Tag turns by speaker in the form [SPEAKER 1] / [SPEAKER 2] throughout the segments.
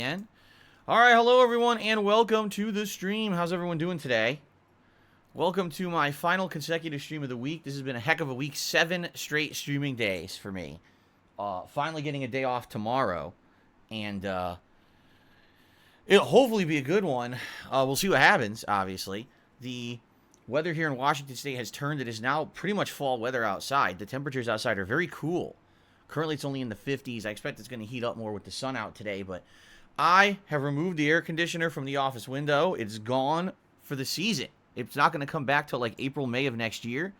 [SPEAKER 1] And all right, hello everyone, and welcome to the stream. How's everyone doing today? Welcome to my final consecutive stream of the week. This has been a heck of a week. 7 straight streaming days for me. Finally getting a day off tomorrow, and it'll hopefully be a good one. We'll see what happens. Obviously, the weather here in Washington State has turned. It is now pretty much fall weather outside. The temperatures outside are very cool. Currently, it's only in the 50s. I expect it's going to heat up more with the sun out today, but I have removed the air conditioner from the office window. It's gone for the season. It's not going to come back till like April, May of next year.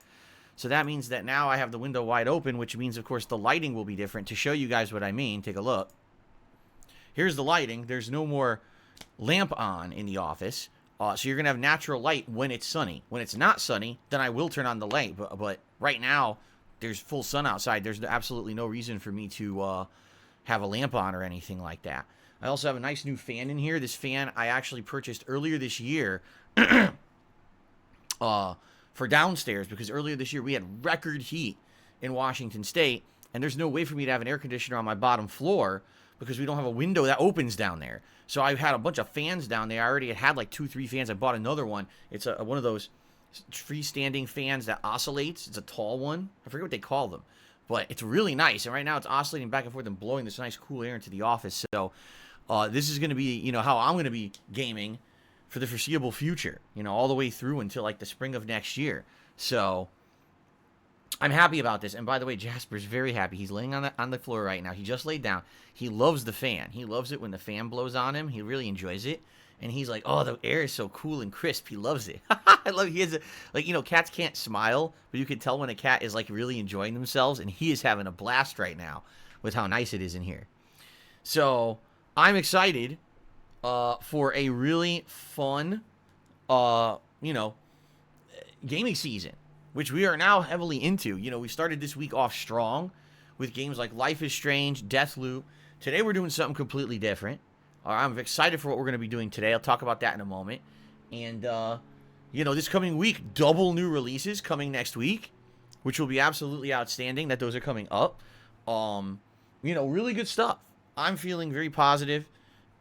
[SPEAKER 1] So that means that now I have the window wide open, which means, of course, the lighting will be different. To show you guys what I mean, take a look. Here's the lighting. There's no more lamp on in the office. So you're going to have natural light when it's sunny. When it's not sunny, then I will turn on the light. But right now, there's full sun outside. There's absolutely no reason for me to have a lamp on or anything like that. I also have a nice new fan in here. This fan I actually purchased earlier this year for downstairs, because earlier this year we had record heat in Washington State, and there's no way for me to have an air conditioner on my bottom floor because we don't have a window that opens down there. So I've had a bunch of fans down there. I already had like 2-3 fans. I bought another one. It's one of those freestanding fans that oscillates. It's a tall one. I forget what they call them, but it's really nice. And right now it's oscillating back and forth and blowing this nice cool air into the office. So this is going to be, how I'm going to be gaming for the foreseeable future, all the way through until like the spring of next year. So I'm happy about this. And by the way, Jasper's very happy. He's laying on the floor right now. He just laid down. He loves the fan. He loves it when the fan blows on him. He really enjoys it. And he's like, oh, the air is so cool and crisp. He loves it. I love it. He has cats can't smile, but you can tell when a cat is like really enjoying themselves. And he is having a blast right now with how nice it is in here. So I'm excited for a really fun, gaming season, which we are now heavily into. We started this week off strong with games like Life is Strange, Deathloop. Today we're doing something completely different. I'm excited for what we're going to be doing today. I'll talk about that in a moment. And, this coming week, double new releases coming next week, which will be absolutely outstanding that those are coming up. Really good stuff. I'm feeling very positive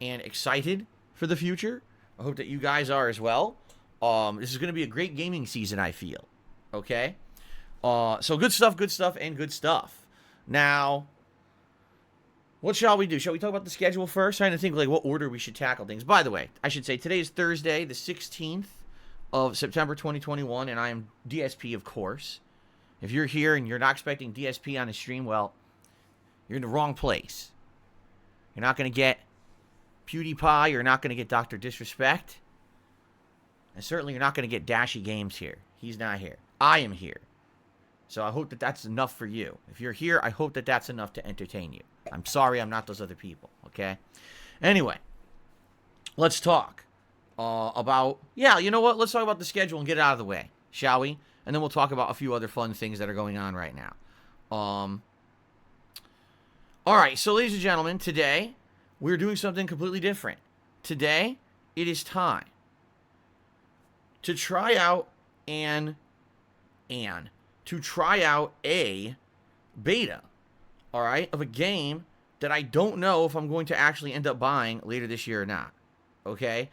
[SPEAKER 1] and excited for the future. I hope that you guys are as well. This is going to be a great gaming season, I feel. Okay? So good stuff, and good stuff. Now, what shall we do? Shall we talk about the schedule first? Trying to think what order we should tackle things. By the way, I should say today is Thursday, the 16th of September 2021, and I am DSP, of course. If you're here and you're not expecting DSP on the stream, well, you're in the wrong place. You're not going to get PewDiePie. You're not going to get Dr. Disrespect. And certainly you're not going to get Dashy Games here. He's not here. I am here. So I hope that that's enough for you. If you're here, I hope that that's enough to entertain you. I'm sorry I'm not those other people, okay? Anyway, let's talk about, let's talk about the schedule and get it out of the way, shall we? And then we'll talk about a few other fun things that are going on right now. All right, so ladies and gentlemen, today we're doing something completely different. Today, it is time to try out a beta, all right, of a game that I don't know if I'm going to actually end up buying later this year or not, okay?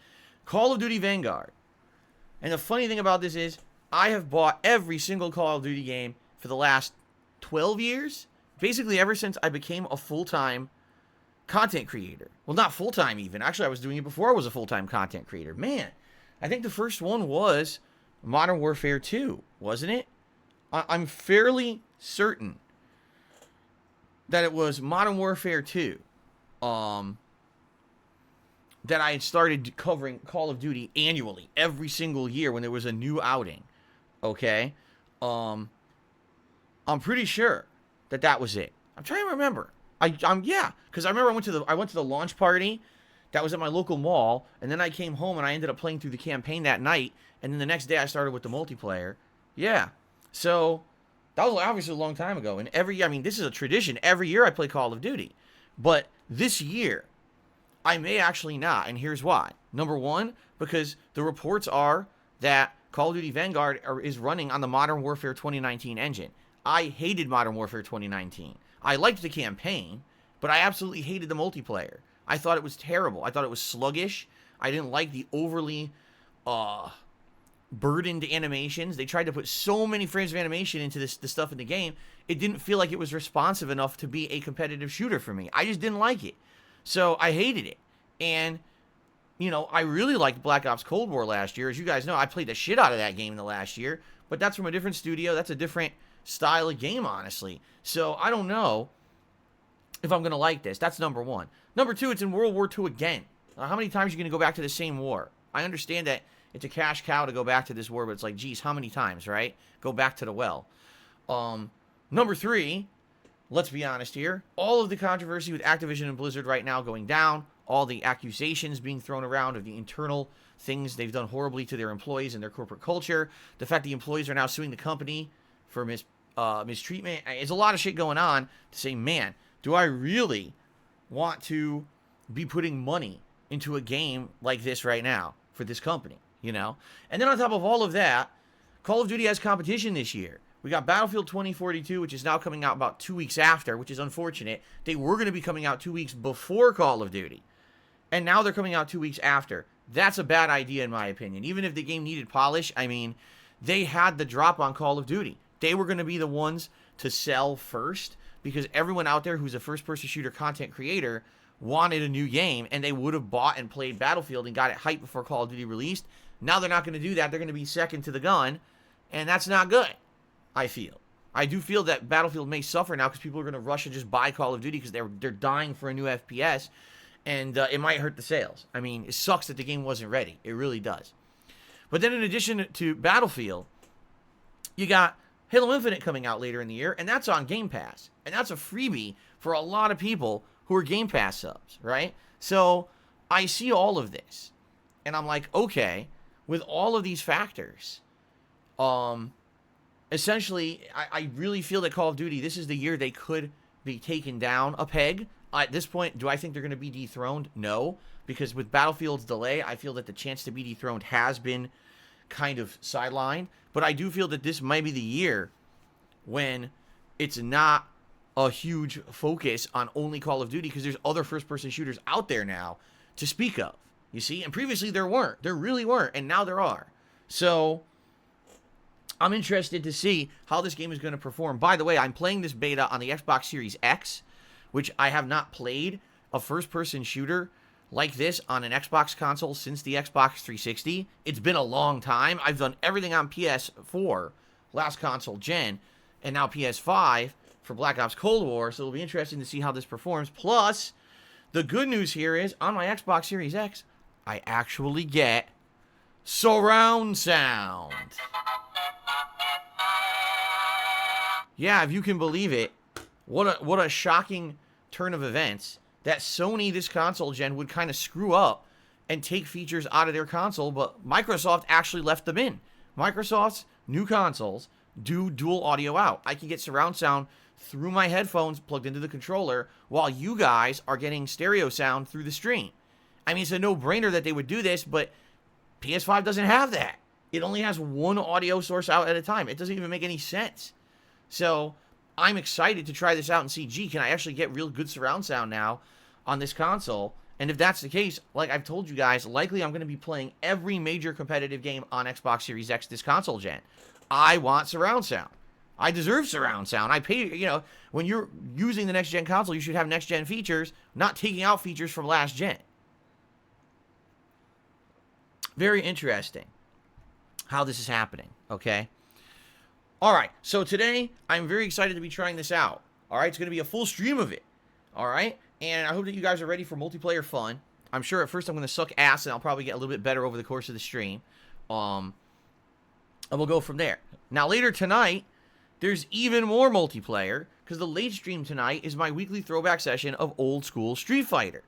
[SPEAKER 1] Call of Duty Vanguard. And the funny thing about this is I have bought every single Call of Duty game for the last 12 years, basically ever since I became a full-time content creator. Well, not full-time even. Actually, I was doing it before I was a full-time content creator. Man, I think the first one was Modern Warfare 2, wasn't it? I'm fairly certain that it was Modern Warfare 2 that I had started covering Call of Duty annually, every single year when there was a new outing, okay? I'm pretty sure that was it. I'm trying to remember. Because I remember I went to the launch party that was at my local mall, and then I came home and I ended up playing through the campaign that night, and then the next day I started with the multiplayer. Yeah. So that was obviously a long time ago. And this is a tradition. Every year I play Call of Duty. But this year, I may actually not. And here's why. Number one, because the reports are that Call of Duty Vanguard is running on the Modern Warfare 2019 engine. I hated Modern Warfare 2019. I liked the campaign, but I absolutely hated the multiplayer. I thought it was terrible. I thought it was sluggish. I didn't like the overly burdened animations. They tried to put so many frames of animation into this stuff in the game. It didn't feel like it was responsive enough to be a competitive shooter for me. I just didn't like it. So I hated it. And, you know, I really liked Black Ops Cold War last year. As you guys know, I played the shit out of that game in the last year. But that's from a different studio. That's a different style of game, honestly. So I don't know if I'm going to like this. That's number one. Number two, it's in World War II again. How many times are you going to go back to the same war? I understand that it's a cash cow to go back to this war, but it's like, geez, how many times, right? Go back to the well. Number three, let's be honest here. All of the controversy with Activision and Blizzard right now going down, all the accusations being thrown around of the internal things they've done horribly to their employees and their corporate culture, the fact the employees are now suing the company for mistreatment. It's a lot of shit going on to say, man, do I really want to be putting money into a game like this right now for this company, you know? And then on top of all of that, Call of Duty has competition this year. We got Battlefield 2042, which is now coming out about 2 weeks after, which is unfortunate. They were going to be coming out 2 weeks before Call of Duty, and now they're coming out 2 weeks after. That's a bad idea, in my opinion. Even if the game needed polish, I mean, they had the drop on Call of Duty. They were going to be the ones to sell first, because everyone out there who's a first-person shooter content creator wanted a new game, and they would have bought and played Battlefield and got it hyped before Call of Duty released. Now they're not going to do that. They're going to be second to the gun, and that's not good, I feel. I do feel that Battlefield may suffer now because people are going to rush and just buy Call of Duty because they're dying for a new FPS, and it might hurt the sales. I mean, it sucks that the game wasn't ready. It really does. But then in addition to Battlefield, you got Halo Infinite coming out later in the year, and that's on Game Pass. And that's a freebie for a lot of people who are Game Pass subs, right? So I see all of this, and I'm like, okay, with all of these factors, essentially, I really feel that Call of Duty, this is the year they could be taken down a peg. At this point, do I think they're going to be dethroned? No, because with Battlefield's delay, I feel that the chance to be dethroned has been kind of sidelined. But I do feel that this might be the year when it's not a huge focus on only Call of Duty, because there's other first-person shooters out there now to speak of, you see? And previously there weren't. There really weren't, and now there are. So I'm interested to see how this game is going to perform. By the way, I'm playing this beta on the Xbox Series X, which I have not played a first-person shooter like this on an Xbox console since the Xbox 360. It's been a long time. I've done everything on PS4, last console gen, and now PS5 for Black Ops Cold War, so it'll be interesting to see how this performs. Plus, the good news here is, on my Xbox Series X, I actually get surround sound. Yeah, if you can believe it, what a shocking turn of events that Sony this console gen would kind of screw up and take features out of their console, but Microsoft actually left them in. Microsoft's new consoles do dual audio out. I can get surround sound through my headphones plugged into the controller while you guys are getting stereo sound through the stream. I mean, it's a no-brainer that they would do this, but PS5 doesn't have that. It only has one audio source out at a time. It doesn't even make any sense. So I'm excited to try this out and see, gee, can I actually get real good surround sound now on this console? And if that's the case, like I've told you guys, likely I'm going to be playing every major competitive game on Xbox Series X this console gen. I want surround sound. I deserve surround sound. I pay, you know, when you're using the next gen console, you should have next gen features, not taking out features from last gen. Very interesting how this is happening, okay? All right, so today I'm very excited to be trying this out. All right, it's going to be a full stream of it. All right, and I hope that you guys are ready for multiplayer fun. I'm sure at first I'm going to suck ass, and I'll probably get a little bit better over the course of the stream. And we'll go from there. Now, later tonight, there's even more multiplayer, because the late stream tonight is my weekly throwback session of old school Street Fighter.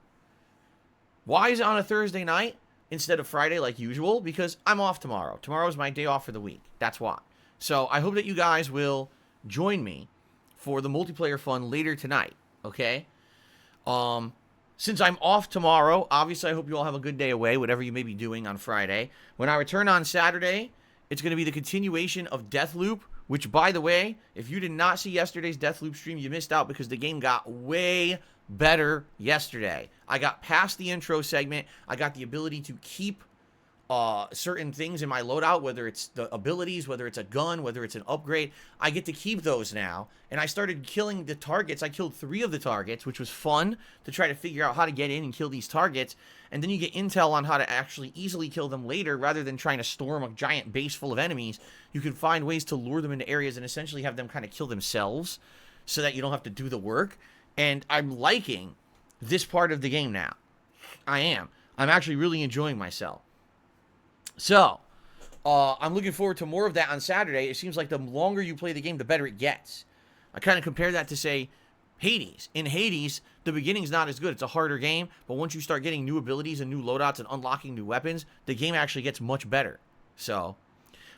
[SPEAKER 1] Why is it on a Thursday night instead of Friday like usual? Because I'm off tomorrow. Tomorrow's my day off for the week. That's why. So I hope that you guys will join me for the multiplayer fun later tonight, okay? Since I'm off tomorrow, obviously I hope you all have a good day away, whatever you may be doing on Friday. When I return on Saturday, it's going to be the continuation of Deathloop, which, by the way, if you did not see yesterday's Deathloop stream, you missed out because the game got way better yesterday. I got past the intro segment. I got the ability to keep certain things in my loadout, whether it's the abilities, whether it's a gun, whether it's an upgrade. I get to keep those now. And I started killing the targets. I killed 3 of the targets, which was fun to try to figure out how to get in and kill these targets. And then you get intel on how to actually easily kill them later rather than trying to storm a giant base full of enemies. You can find ways to lure them into areas and essentially have them kind of kill themselves so that you don't have to do the work. And I'm liking this part of the game now. I am. I'm actually really enjoying myself. So, I'm looking forward to more of that on Saturday. It seems like the longer you play the game, the better it gets. I kind of compare that to, say, Hades. In Hades, the beginning's not as good. It's a harder game, but once you start getting new abilities and new loadouts and unlocking new weapons, the game actually gets much better. So,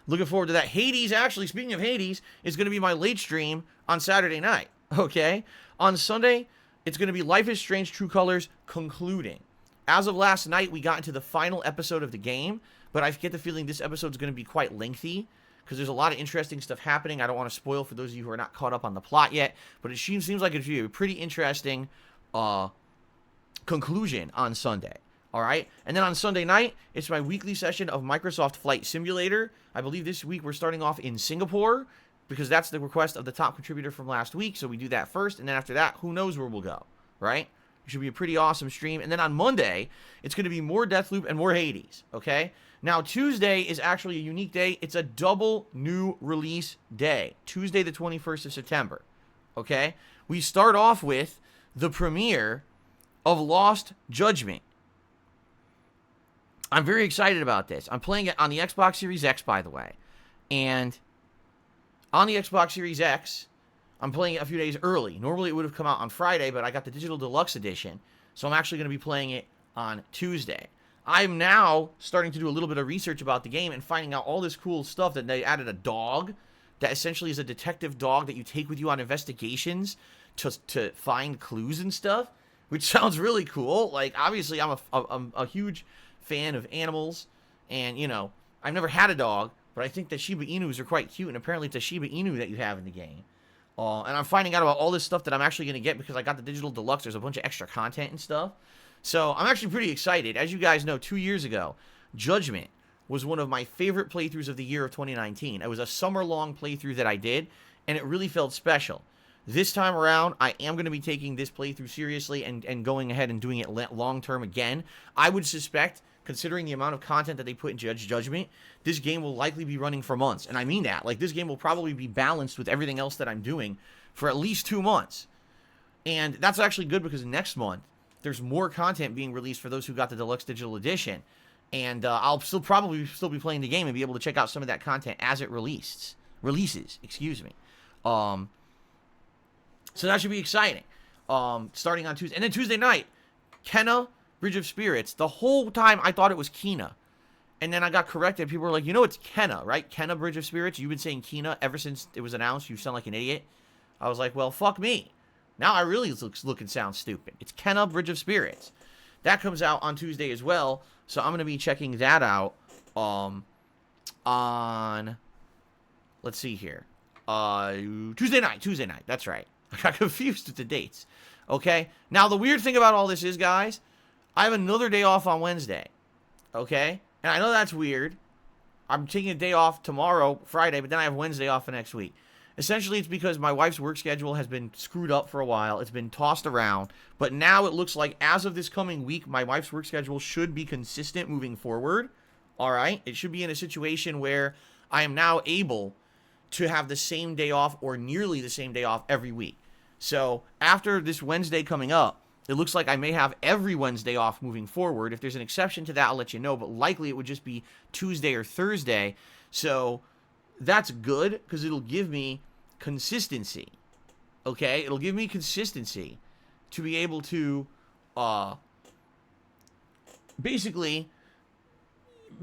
[SPEAKER 1] looking forward to that. Hades, actually, speaking of Hades, is going to be my late stream on Saturday night, okay? On Sunday, it's going to be Life is Strange True Colors concluding. As of last night, we got into the final episode of the game, but I get the feeling this episode is going to be quite lengthy because there's a lot of interesting stuff happening. I don't want to spoil for those of you who are not caught up on the plot yet, but it seems like it's a pretty interesting conclusion on Sunday. All right? And then on Sunday night, it's my weekly session of Microsoft Flight Simulator. I believe this week we're starting off in Singapore because that's the request of the top contributor from last week, so we do that first, and then after that, who knows where we'll go, right? It should be a pretty awesome stream. And then on Monday, it's going to be more Deathloop and more Hades, okay? Now, Tuesday is actually a unique day. It's a double new release day. Tuesday, the 21st of September, okay? We start off with the premiere of Lost Judgment. I'm very excited about this. I'm playing it on the Xbox Series X, by the way. And on the Xbox Series X, I'm playing it a few days early. Normally, it would have come out on Friday, but I got the Digital Deluxe Edition. So I'm actually going to be playing it on Tuesday. I'm now starting to do a little bit of research about the game and finding out all this cool stuff that they added a dog that essentially is a detective dog that you take with you on investigations to find clues and stuff, which sounds really cool. Like, obviously, I'm a huge fan of animals, and, you know, I've never had a dog, but I think that Shiba Inus are quite cute, and apparently it's a Shiba Inu that you have in the game. And I'm finding out about all this stuff that I'm actually going to get because I got the Digital Deluxe. There's a bunch of extra content and stuff. So I'm actually pretty excited. As you guys know, 2 years ago, Judgment was one of my favorite playthroughs of the year of 2019. It was a summer-long playthrough that I did, and it really felt special. This time around, I am going to be taking this playthrough seriously and going ahead and doing it long-term again. I would suspect, considering the amount of content that they put in Judgment, this game will likely be running for months. And I mean that. Like, this game will probably be balanced with everything else that I'm doing for at least 2 months. And that's actually good because next month, there's more content being released for those who got the Deluxe Digital Edition. And I'll probably still be playing the game and be able to check out some of that content as it releases. Excuse me. So that should be exciting. Starting on Tuesday. And then Tuesday night, Kenna, Bridge of Spirits. The whole time I thought it was Kena. And then I got corrected. People were like, you know it's Kenna, right? Kenna, Bridge of Spirits. You've been saying Kena ever since it was announced. You sound like an idiot. I was like, well, fuck me. Now I really look and sound stupid. It's Kenna, Bridge of Spirits. That comes out on Tuesday as well. So I'm going to be checking that out on, let's see here. Tuesday night. That's right. I got confused with the dates. Okay. Now, the weird thing about all this is, guys, I have another day off on Wednesday. Okay. And I know that's weird. I'm taking a day off tomorrow, Friday, but then I have Wednesday off for next week. Essentially, it's because my wife's work schedule has been screwed up for a while. It's been tossed around. But now it looks like as of this coming week, my wife's work schedule should be consistent moving forward. All right? It should be in a situation where I am now able to have the same day off or nearly the same day off every week. So after this Wednesday coming up, it looks like I may have every Wednesday off moving forward. If there's an exception to that, I'll let you know. But likely it would just be Tuesday or Thursday. So that's good because it'll give me consistency. Okay? It'll give me consistency to be able to basically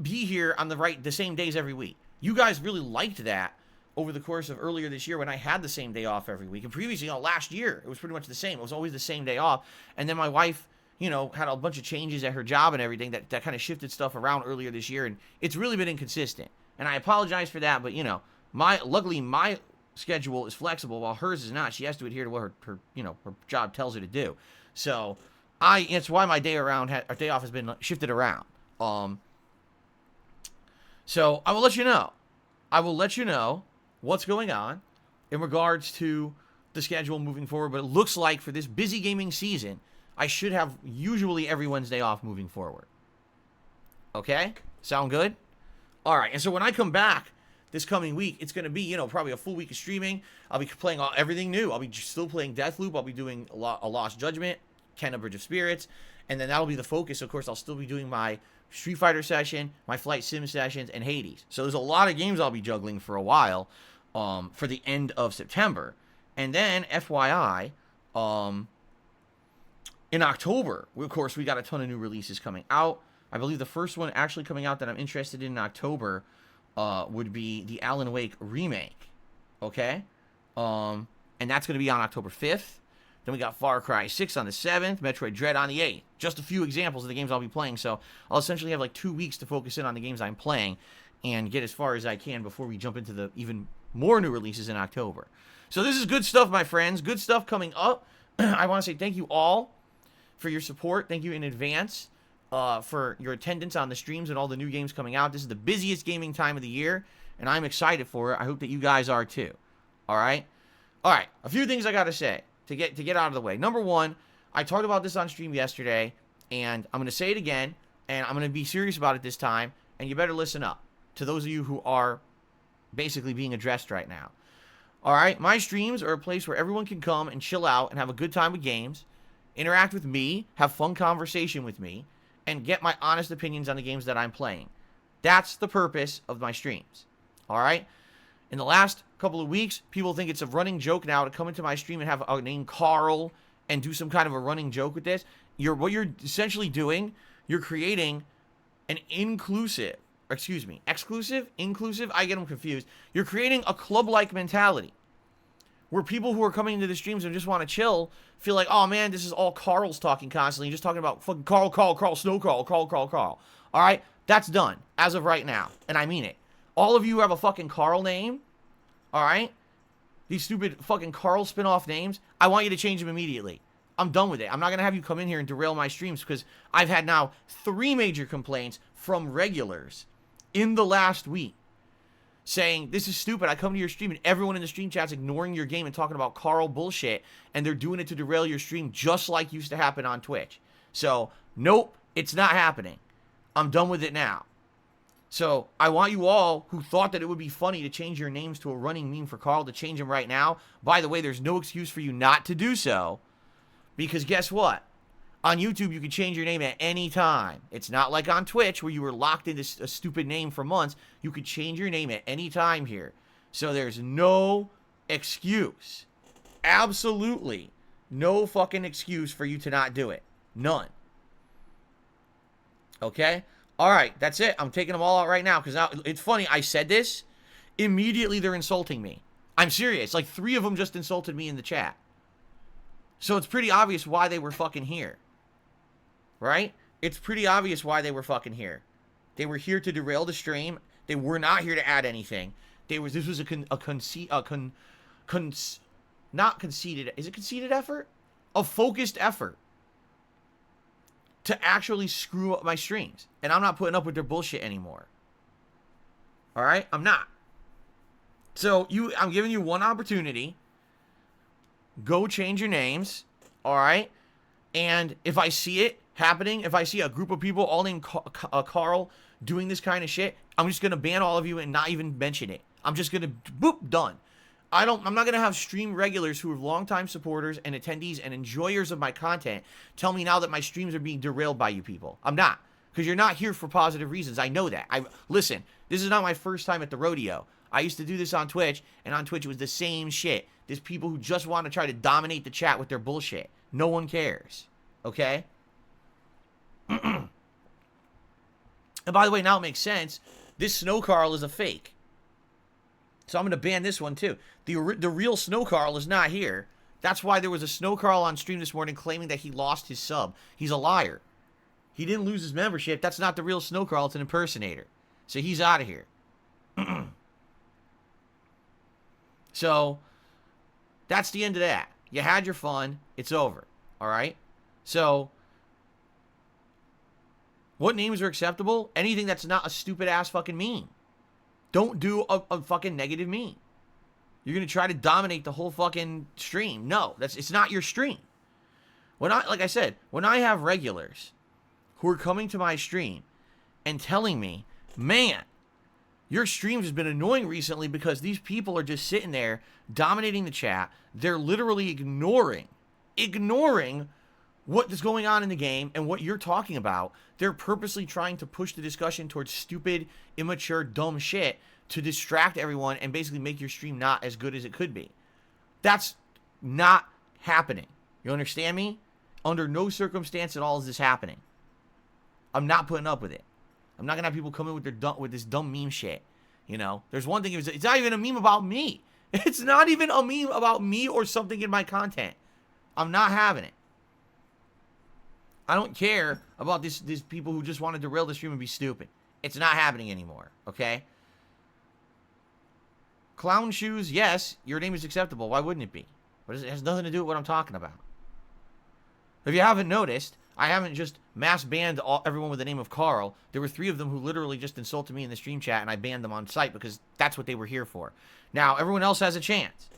[SPEAKER 1] be here on the same days every week. You guys really liked that over the course of earlier this year when I had the same day off every week. And previously, last year, it was pretty much the same. It was always the same day off. And then my wife, had a bunch of changes at her job and everything that kind of shifted stuff around earlier this year. And it's really been inconsistent. And I apologize for that. But, luckily my schedule is flexible while hers is not. She has to adhere to what her job tells her to do. So it's why my day off has been shifted around. So I will let you know. I will let you know what's going on in regards to the schedule moving forward. But it looks like for this busy gaming season, I should have usually every Wednesday off moving forward. Okay? Sound good? All right. And so when I come back this coming week, it's going to be, probably a full week of streaming. I'll be playing everything new. I'll be still playing Deathloop. I'll be doing a Lost Judgment, Ken, a Bridge of Spirits. And then that'll be the focus. Of course, I'll still be doing my Street Fighter session, my Flight Sim sessions, and Hades. So there's a lot of games I'll be juggling for a while for the end of September. And then, FYI, in October, of course, we got a ton of new releases coming out. I believe the first one actually coming out that I'm interested in October would be the Alan Wake remake. Okay? And that's going to be on October 5th. Then we got Far Cry 6 on the 7th, Metroid Dread on the 8th. Just a few examples of the games I'll be playing. So I'll essentially have like 2 weeks to focus in on the games I'm playing and get as far as I can before we jump into the even more new releases in October. So this is good stuff, my friends. Good stuff coming up. I want to say thank you all for your support. Thank you in advance for your attendance on the streams and all the new games coming out. This is the busiest gaming time of the year, and I'm excited for it. I hope that you guys are too. All right? All right. A few things I got to say to get out of the way. Number one, I talked about this on stream yesterday, and I'm going to say it again, and I'm going to be serious about it this time, and you better listen up to those of you who are basically being addressed right now. All right? My streams are a place where everyone can come and chill out and have a good time with games, interact with me, have fun conversation with me, and get my honest opinions on the games that I'm playing. That's the purpose of my streams. All right? In the last couple of weeks, people think it's a running joke now to come into my stream and have a name Carl and do some kind of a running joke with this. What you're essentially doing, you're creating an exclusive, inclusive, I get them confused. You're creating a club-like mentality where people who are coming into the streams and just want to chill feel like, oh man, this is all Carl's talking constantly, just talking about fucking Carl, Snow Carl. All right? That's done as of right now, and I mean it. All of you who have a fucking Carl name, all right? These stupid fucking Carl spin-off names, I want you to change them immediately. I'm done with it. I'm not going to have you come in here and derail my streams because I've had now 3 major complaints from regulars in the last week saying, this is stupid. I come to your stream and everyone in the stream chat's ignoring your game and talking about Carl bullshit, and they're doing it to derail your stream just like used to happen on Twitch. So, nope, it's not happening. I'm done with it now. So, I want you all who thought that it would be funny to change your names to a running meme for Carl to change them right now. By the way, there's no excuse for you not to do so. Because guess what? On YouTube, you can change your name at any time. It's not like on Twitch where you were locked into a stupid name for months. You could change your name at any time here. So, there's no excuse. Absolutely no fucking excuse for you to not do it. None. Okay? All right, that's it. I'm taking them all out right now because now it's funny. I said this. Immediately, they're insulting me. I'm serious. Like 3 of them just insulted me in the chat. So it's pretty obvious why they were fucking here. Right? It's pretty obvious why they were fucking here. They were here to derail the stream. They were not here to add anything. This was not conceited. Is it conceited effort? A focused effort to actually screw up my streams. And I'm not putting up with their bullshit anymore. Alright? I'm not. So, I'm giving you one opportunity. Go change your names. Alright? And if I see it happening, if I see a group of people all named Carl doing this kind of shit, I'm just going to ban all of you and not even mention it. I'm just going to, boop, done. I'm not going to have stream regulars who are longtime supporters and attendees and enjoyers of my content tell me now that my streams are being derailed by you people. I'm not. Because you're not here for positive reasons. I know that. Listen, this is not my first time at the rodeo. I used to do this on Twitch, and on Twitch it was the same shit. There's people who just want to try to dominate the chat with their bullshit. No one cares. Okay? And by the way, now it makes sense. This Snow Carl is a fake. So I'm going to ban this one too. The real Snow Carl is not here. That's why there was a Snow Carl on stream this morning claiming that he lost his sub. He's a liar. He didn't lose his membership. That's not the real Snow Carl. It's an impersonator. So he's out of here. So that's the end of that. You had your fun. It's over. All right? So, what names are acceptable? Anything that's not a stupid ass fucking meme. Don't do a fucking negative meme. You're gonna try to dominate the whole fucking stream. No, it's not your stream. Like I said, when I have regulars who are coming to my stream and telling me, man, your streams has been annoying recently because these people are just sitting there dominating the chat. They're literally ignoring what is going on in the game and what you're talking about. They're purposely trying to push the discussion towards stupid, immature, dumb shit to distract everyone and basically make your stream not as good as it could be. That's not happening. You understand me? Under no circumstance at all is this happening. I'm not putting up with it. I'm not gonna have people come in with this dumb meme shit. You know, there's one thing. It's not even a meme about me. It's not even a meme about me or something in my content. I'm not having it. I don't care about these people who just want to derail the stream and be stupid. It's not happening anymore. Okay. Clown shoes, yes, your name is acceptable. Why wouldn't it be? But it has nothing to do with what I'm talking about. If you haven't noticed, I haven't just mass banned everyone with the name of Carl. There were 3 of them who literally just insulted me in the stream chat, and I banned them on site because that's what they were here for. Now, everyone else has a chance.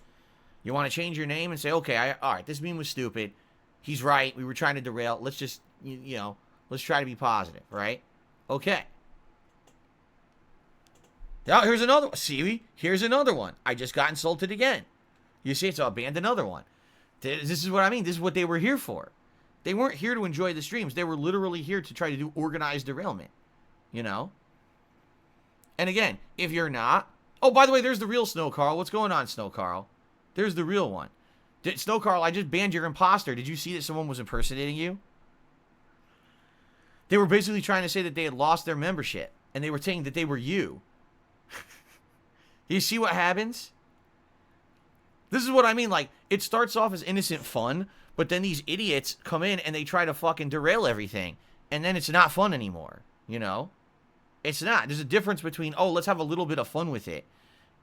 [SPEAKER 1] You want to change your name and say, okay, all right, this meme was stupid. He's right. We were trying to derail. Let's just, let's try to be positive, right? Okay. Now, here's another one. See, here's another one. I just got insulted again. You see, so I banned another one. This is what I mean. This is what they were here for. They weren't here to enjoy the streams. They were literally here to try to do organized derailment. You know? And again, if you're not... Oh, by the way, there's the real Snow Carl. What's going on, Snow Carl? There's the real one. Snow Carl, I just banned your imposter. Did you see that someone was impersonating you? They were basically trying to say that they had lost their membership. And they were saying that they were you. You see what happens? This is what I mean. Like, it starts off as innocent fun, but then these idiots come in and they try to fucking derail everything. And then it's not fun anymore, you know? It's not. There's a difference between, oh, let's have a little bit of fun with it,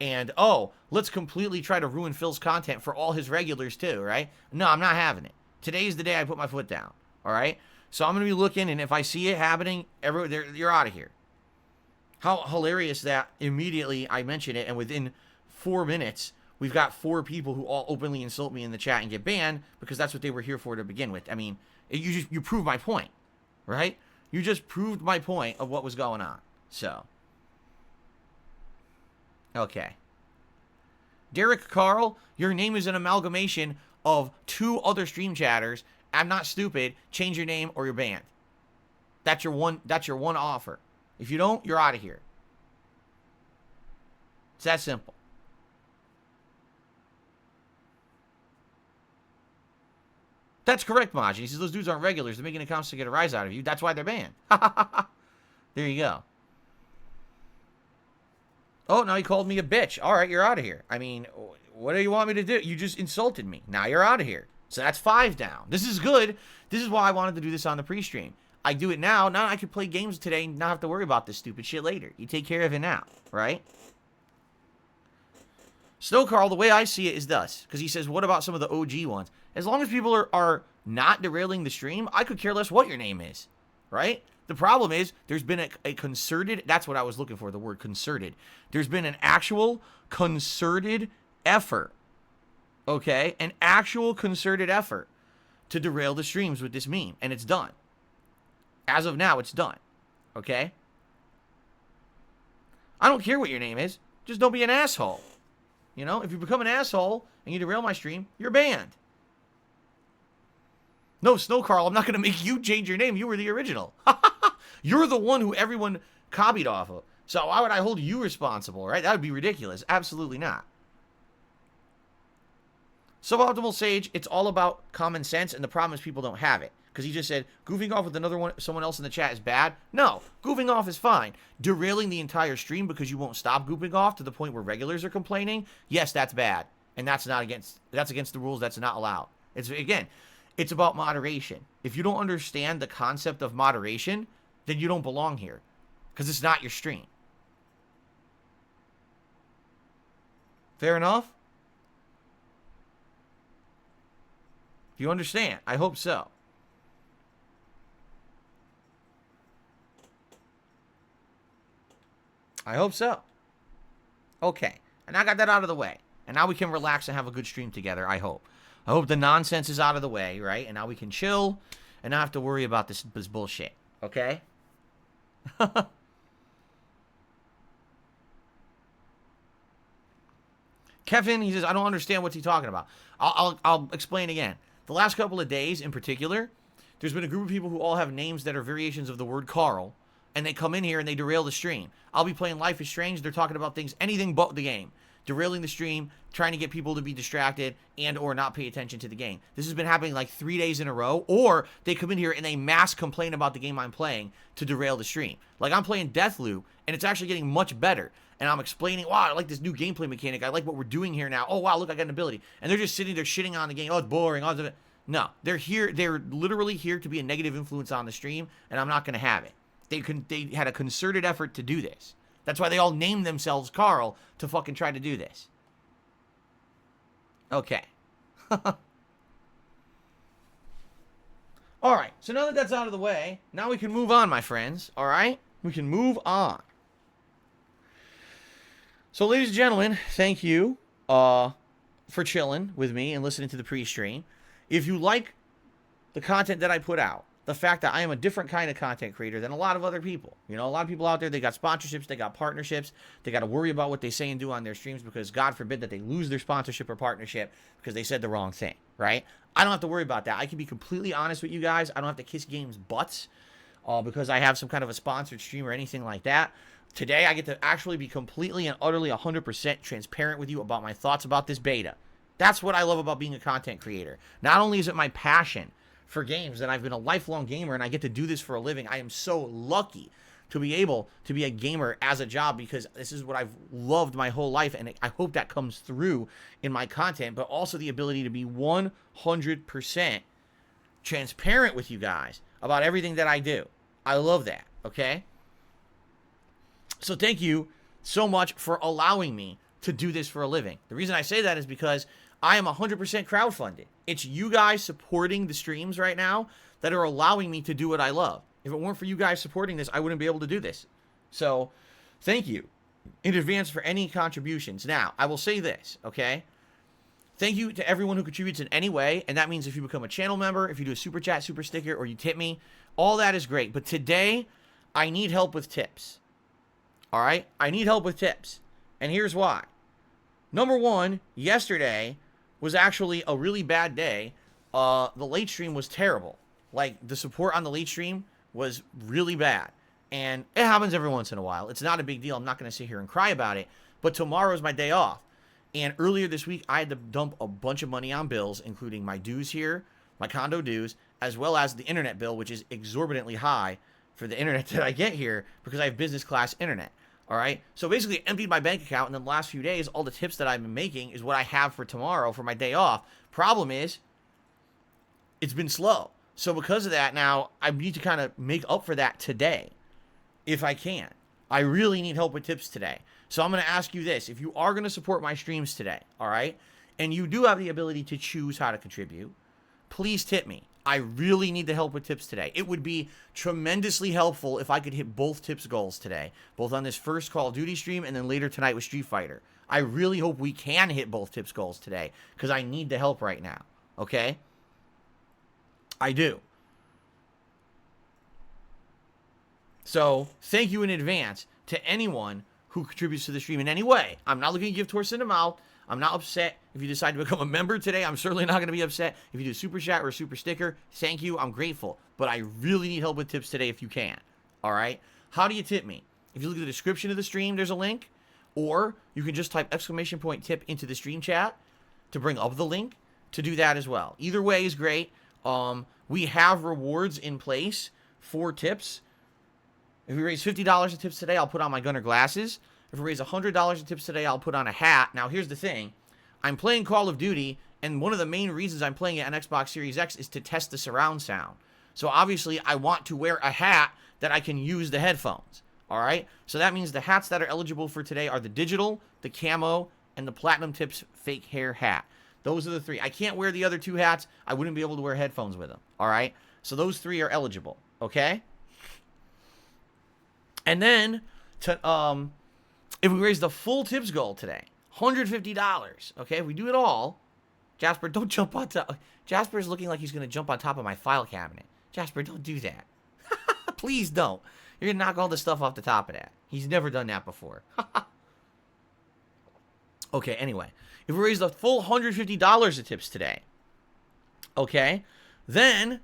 [SPEAKER 1] and, oh, let's completely try to ruin Phil's content for all his regulars too, right? No, I'm not having it. Today's the day I put my foot down, all right? So I'm going to be looking, and if I see it happening, you're out of here. How hilarious that immediately I mention it, and within 4 minutes, we've got 4 people who all openly insult me in the chat and get banned because that's what they were here for to begin with. I mean, you proved my point, right? You just proved my point of what was going on. So, okay. Derek Carl, your name is an amalgamation of 2 other stream chatters. I'm not stupid. Change your name or you're banned. That's your one offer. If you don't, you're out of here. It's that simple. That's correct, Maj. He says those dudes aren't regulars. They're making accounts to get a rise out of you. That's why they're banned. There you go. Oh, now he called me a bitch. All right, you're out of here. I mean, what do you want me to do? You just insulted me. Now you're out of here. So that's 5 down. This is good. This is why I wanted to do this on the pre-stream. I do it now. Now I can play games today and not have to worry about this stupid shit later. You take care of it now, right? Snow Carl, the way I see it is thus. Because he says, what about some of the OG ones? As long as people are not derailing the stream, I could care less what your name is, right? The problem is there's been a concerted, that's what I was looking for, the word concerted. There's been an actual concerted effort, okay? An actual concerted effort to derail the streams with this meme. And it's done. As of now, it's done, okay? I don't care what your name is. Just don't be an asshole. You know, if you become an asshole and you derail my stream, you're banned. No, Snow Carl, I'm not going to make you change your name. You were the original. You're the one who everyone copied off of. So why would I hold you responsible, right? That would be ridiculous. Absolutely not. Suboptimal Sage, it's all about common sense, and the problem is people don't have it. Because he just said, goofing off with someone else in the chat is bad. No, goofing off is fine. Derailing the entire stream because you won't stop goofing off to the point where regulars are complaining, yes, that's bad. And that's against the rules. That's not allowed. It's about moderation. If you don't understand the concept of moderation, then you don't belong here. Because it's not your stream. Fair enough? Do you understand? I hope so. I hope so. Okay. And I got that out of the way. And now we can relax and have a good stream together, I hope. I hope the nonsense is out of the way, right? And now we can chill and not have to worry about this bullshit. Okay? Kevin, he says, I don't understand what's he talking about. I'll explain again. The last couple of days in particular, there's been a group of people who all have names that are variations of the word Carl, and they come in here and they derail the stream. I'll be playing Life is Strange. They're talking about things, anything but the game. Derailing the stream, trying to get people to be distracted and or not pay attention to the game. This has been happening like 3 days in a row, or they come in here and they mass complain about the game I'm playing to derail the stream. Like I'm playing Deathloop, and it's actually getting much better. And I'm explaining, wow, I like this new gameplay mechanic. I like what we're doing here now. Oh, wow, look, I got an ability. And they're just sitting there shitting on the game. Oh, it's boring. Oh, it's... No, they're here. They're literally here to be a negative influence on the stream, and I'm not going to have it. They had a concerted effort to do this. That's why they all named themselves Carl to fucking try to do this. Okay. All right. So now that that's out of the way, now we can move on, my friends. All right? We can move on. So, ladies and gentlemen, thank you for chilling with me and listening to the pre-stream. If you like the content that I put out, the fact that I am a different kind of content creator than a lot of other people. You know, a lot of people out there, they got sponsorships, they got partnerships, they got to worry about what they say and do on their streams because God forbid that they lose their sponsorship or partnership because they said the wrong thing, right? I don't have to worry about that. I can be completely honest with you guys. I don't have to kiss games' butts because I have some kind of a sponsored stream or anything like that. Today, I get to actually be completely and utterly 100% transparent with you about my thoughts about this beta. That's what I love about being a content creator. Not only is it my passion for games, and I've been a lifelong gamer, and I get to do this for a living. I am so lucky to be able to be a gamer as a job because this is what I've loved my whole life, and I hope that comes through in my content, but also the ability to be 100% transparent with you guys about everything that I do. I love that, okay? So thank you so much for allowing me to do this for a living. The reason I say that is because I am 100% crowdfunded. It's you guys supporting the streams right now that are allowing me to do what I love. If it weren't for you guys supporting this, I wouldn't be able to do this. So, thank you in advance for any contributions. Now, I will say this, okay? Thank you to everyone who contributes in any way, and that means if you become a channel member, if you do a super chat, super sticker, or you tip me, all that is great. But today, I need help with tips. All right? I need help with tips. And here's why. Number one, yesterday was actually a really bad day. The late stream was terrible. Like, the support on the late stream was really bad. And it happens every once in a while. It's not a big deal. I'm not going to sit here and cry about it. But tomorrow's my day off. And earlier this week, I had to dump a bunch of money on bills, including my dues here, my condo dues, as well as the internet bill, which is exorbitantly high for the internet that I get here because I have business class internet. All right. So basically, I emptied my bank account, and in the last few days, all the tips that I've been making is what I have for tomorrow for my day off. Problem is, it's been slow. So because of that, now I need to kind of make up for that today, if I can. I really need help with tips today. So I'm going to ask you this. If you are going to support my streams today, all right, and you do have the ability to choose how to contribute, please tip me. I really need the help with tips today. It would be tremendously helpful if I could hit both tips goals today, both on this first Call of Duty stream and then later tonight with Street Fighter. I really hope we can hit both tips goals today because I need the help right now, okay? I do. So thank you in advance to anyone who contributes to the stream in any way. I'm not looking to give horse in the mouth. I'm not upset if you decide to become a member today. I'm certainly not going to be upset if you do a super chat or a super sticker. Thank you. I'm grateful. But I really need help with tips today if you can. All right? How do you tip me? If you look at the description of the stream, there's a link. Or you can just type !tip into the stream chat to bring up the link to do that as well. Either way is great. We have rewards in place for tips. If we raise $50 in tips today, I'll put on my Gunner glasses. If we raise $100 in tips today, I'll put on a hat. Now, here's the thing. I'm playing Call of Duty, and one of the main reasons I'm playing it on Xbox Series X is to test the surround sound. So, obviously, I want to wear a hat that I can use the headphones. All right? So, that means the hats that are eligible for today are the digital, the camo, and the Platinum Tips fake hair hat. Those are the three. I can't wear the other two hats. I wouldn't be able to wear headphones with them. All right? So, those three are eligible. Okay? And then, if we raise the full tips goal today, $150, okay? If we do it all, Jasper, don't jump on top. Jasper's looking like he's going to jump on top of my file cabinet. Jasper, don't do that. Please don't. You're going to knock all the stuff off the top of that. He's never done that before. Okay, anyway. If we raise the full $150 of tips today, okay, then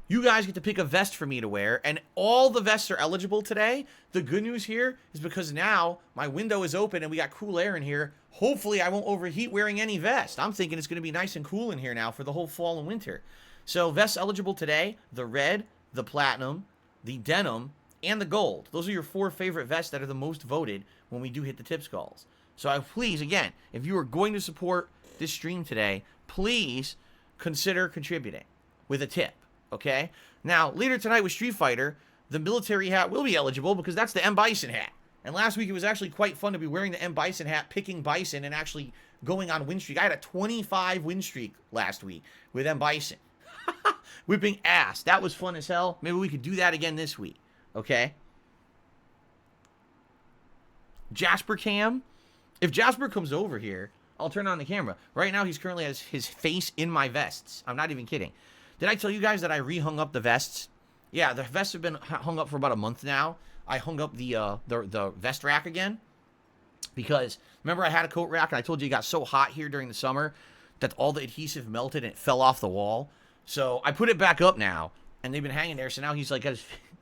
[SPEAKER 1] you guys get to pick a vest for me to wear, and all the vests are eligible today. The good news here is because now my window is open and we got cool air in here. Hopefully I won't overheat wearing any vest. I'm thinking it's going to be nice and cool in here now for the whole fall and winter. So vests eligible today, the red, the platinum, the denim, and the gold. Those are your 4 favorite vests that are the most voted when we do hit the tips goals. So please, again, if you are going to support this stream today, please consider contributing with a tip, okay? Now, later tonight with Street Fighter, the military hat will be eligible because that's the M. Bison hat. And last week it was actually quite fun to be wearing the M. Bison hat, picking Bison, and actually going on win streak. I had a 25 win streak last week with M. Bison. Whipping ass. That was fun as hell. Maybe we could do that again this week, okay? Jasper Cam. If Jasper comes over here, I'll turn on the camera. Right now, he's currently has his face in my vests. I'm not even kidding. Did I tell you guys that I re-hung up the vests? Yeah, the vests have been hung up for about a month now. I hung up the vest rack again because, remember, I had a coat rack, and I told you it got so hot here during the summer that all the adhesive melted and it fell off the wall. So I put it back up now, and they've been hanging there. So now he's like,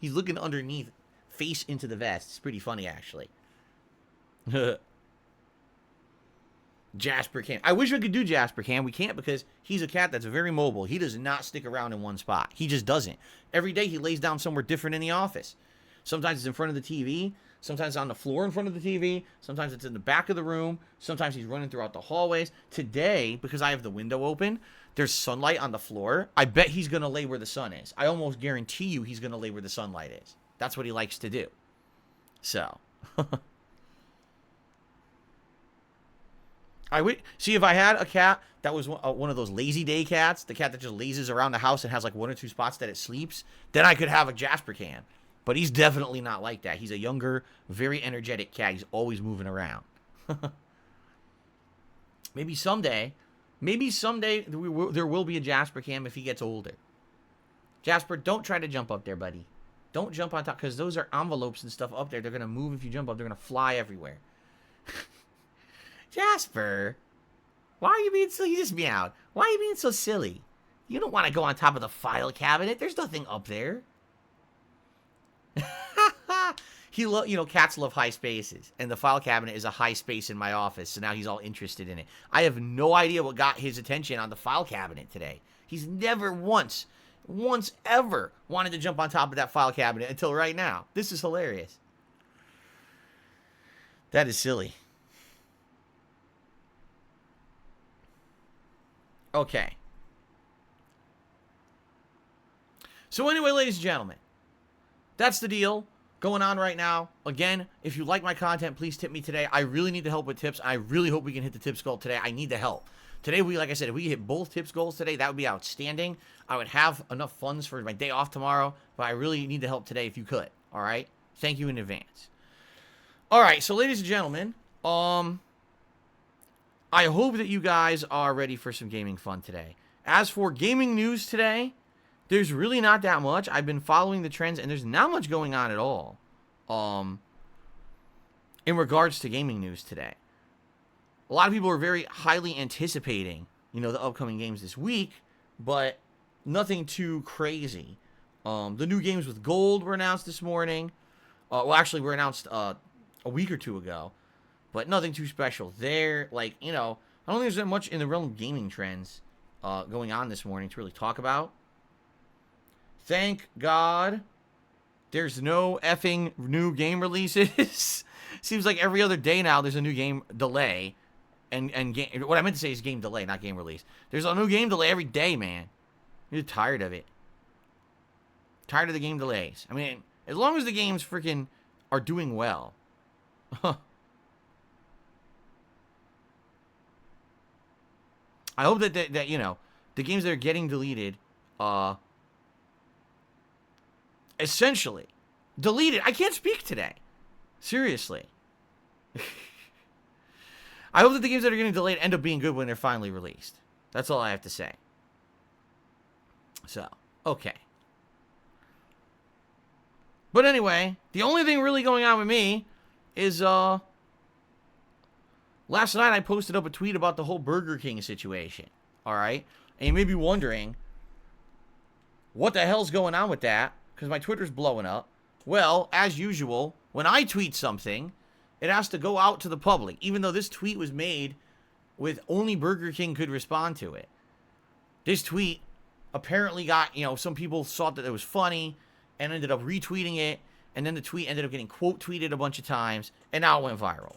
[SPEAKER 1] he's looking underneath, face into the vest. It's pretty funny, actually. Jasper Cam. I wish we could do Jasper Cam. We can't because he's a cat that's very mobile. He does not stick around in one spot. He just doesn't. Every day he lays down somewhere different in the office. Sometimes it's in front of the TV. Sometimes it's on the floor in front of the TV. Sometimes it's in the back of the room. Sometimes he's running throughout the hallways. Today, because I have the window open, there's sunlight on the floor. I bet he's going to lay where the sun is. I almost guarantee you he's going to lay where the sunlight is. That's what he likes to do. So... I would see if I had a cat that was one of those lazy day cats, the cat that just lazes around the house and has like 1 or 2 spots that it sleeps, then I could have a Jasper Cam. But he's definitely not like that. He's a younger, very energetic cat. He's always moving around. Maybe someday there will be a Jasper Cam if he gets older. Jasper, don't try to jump up there, buddy. Don't jump on top because those are envelopes and stuff up there. They're going to move if you jump up. They're going to fly everywhere. Jasper, why are you being so... You just meowed. Why are you being so silly? You don't want to go on top of the file cabinet. There's nothing up there. Cats love high spaces. And the file cabinet is a high space in my office. So now he's all interested in it. I have no idea what got his attention on the file cabinet today. He's never once ever wanted to jump on top of that file cabinet until right now. This is hilarious. That is silly. Okay. So anyway, ladies and gentlemen, that's the deal going on right now. Again, if you like my content, please tip me today. I really need the help with tips. I really hope we can hit the tips goal today. I need the help. Today, like I said, if we hit both tips goals today, that would be outstanding. I would have enough funds for my day off tomorrow, but I really need the help today if you could. All right? Thank you in advance. All right, so ladies and gentlemen, I hope that you guys are ready for some gaming fun today. As for gaming news today, there's really not that much. I've been following the trends, and there's not much going on at all in regards to gaming news today. A lot of people are very highly anticipating, the upcoming games this week, but nothing too crazy. The new games with gold were announced this morning. Actually, were announced a week or two ago. But nothing too special there. I don't think there's that much in the realm of gaming trends going on this morning to really talk about. Thank God there's no effing new game releases. Seems like every other day now there's a new game delay. And game, what I meant to say is game delay, not game release. There's a new game delay every day, man. You're tired of it. Tired of the game delays. I mean, as long as the games freaking are doing well. I hope that the games that are getting deleted, essentially, deleted. I can't speak today. Seriously. I hope that the games that are getting delayed end up being good when they're finally released. That's all I have to say. So, okay. But anyway, the only thing really going on with me is, last night I posted up a tweet about the whole Burger King situation. Alright? And you may be wondering, what the hell's going on with that? Because my Twitter's blowing up. Well, as usual, when I tweet something, it has to go out to the public, even though this tweet was made with only Burger King could respond to it. This tweet apparently got, some people thought that it was funny and ended up retweeting it, and then the tweet ended up getting quote tweeted a bunch of times, and now it went viral.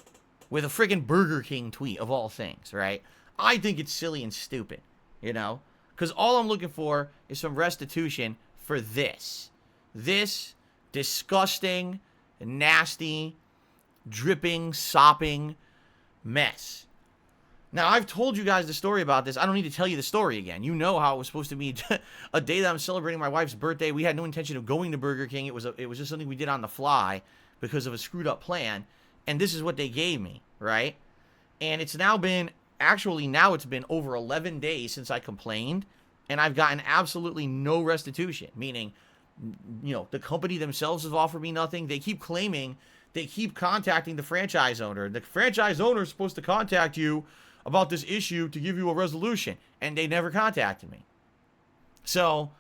[SPEAKER 1] With a friggin' Burger King tweet, of all things, right? I think it's silly and stupid, Because all I'm looking for is some restitution for this. This disgusting, nasty, dripping, sopping mess. Now, I've told you guys the story about this. I don't need to tell you the story again. You know how it was supposed to be a day that I'm celebrating my wife's birthday. We had no intention of going to Burger King. It was just something we did on the fly because of a screwed up plan. And this is what they gave me, right? And it's now been, now it's been over 11 days since I complained. And I've gotten absolutely no restitution. Meaning, the company themselves have offered me nothing. They keep claiming, they keep contacting the franchise owner. The franchise owner is supposed to contact you about this issue to give you a resolution, and they never contacted me. So,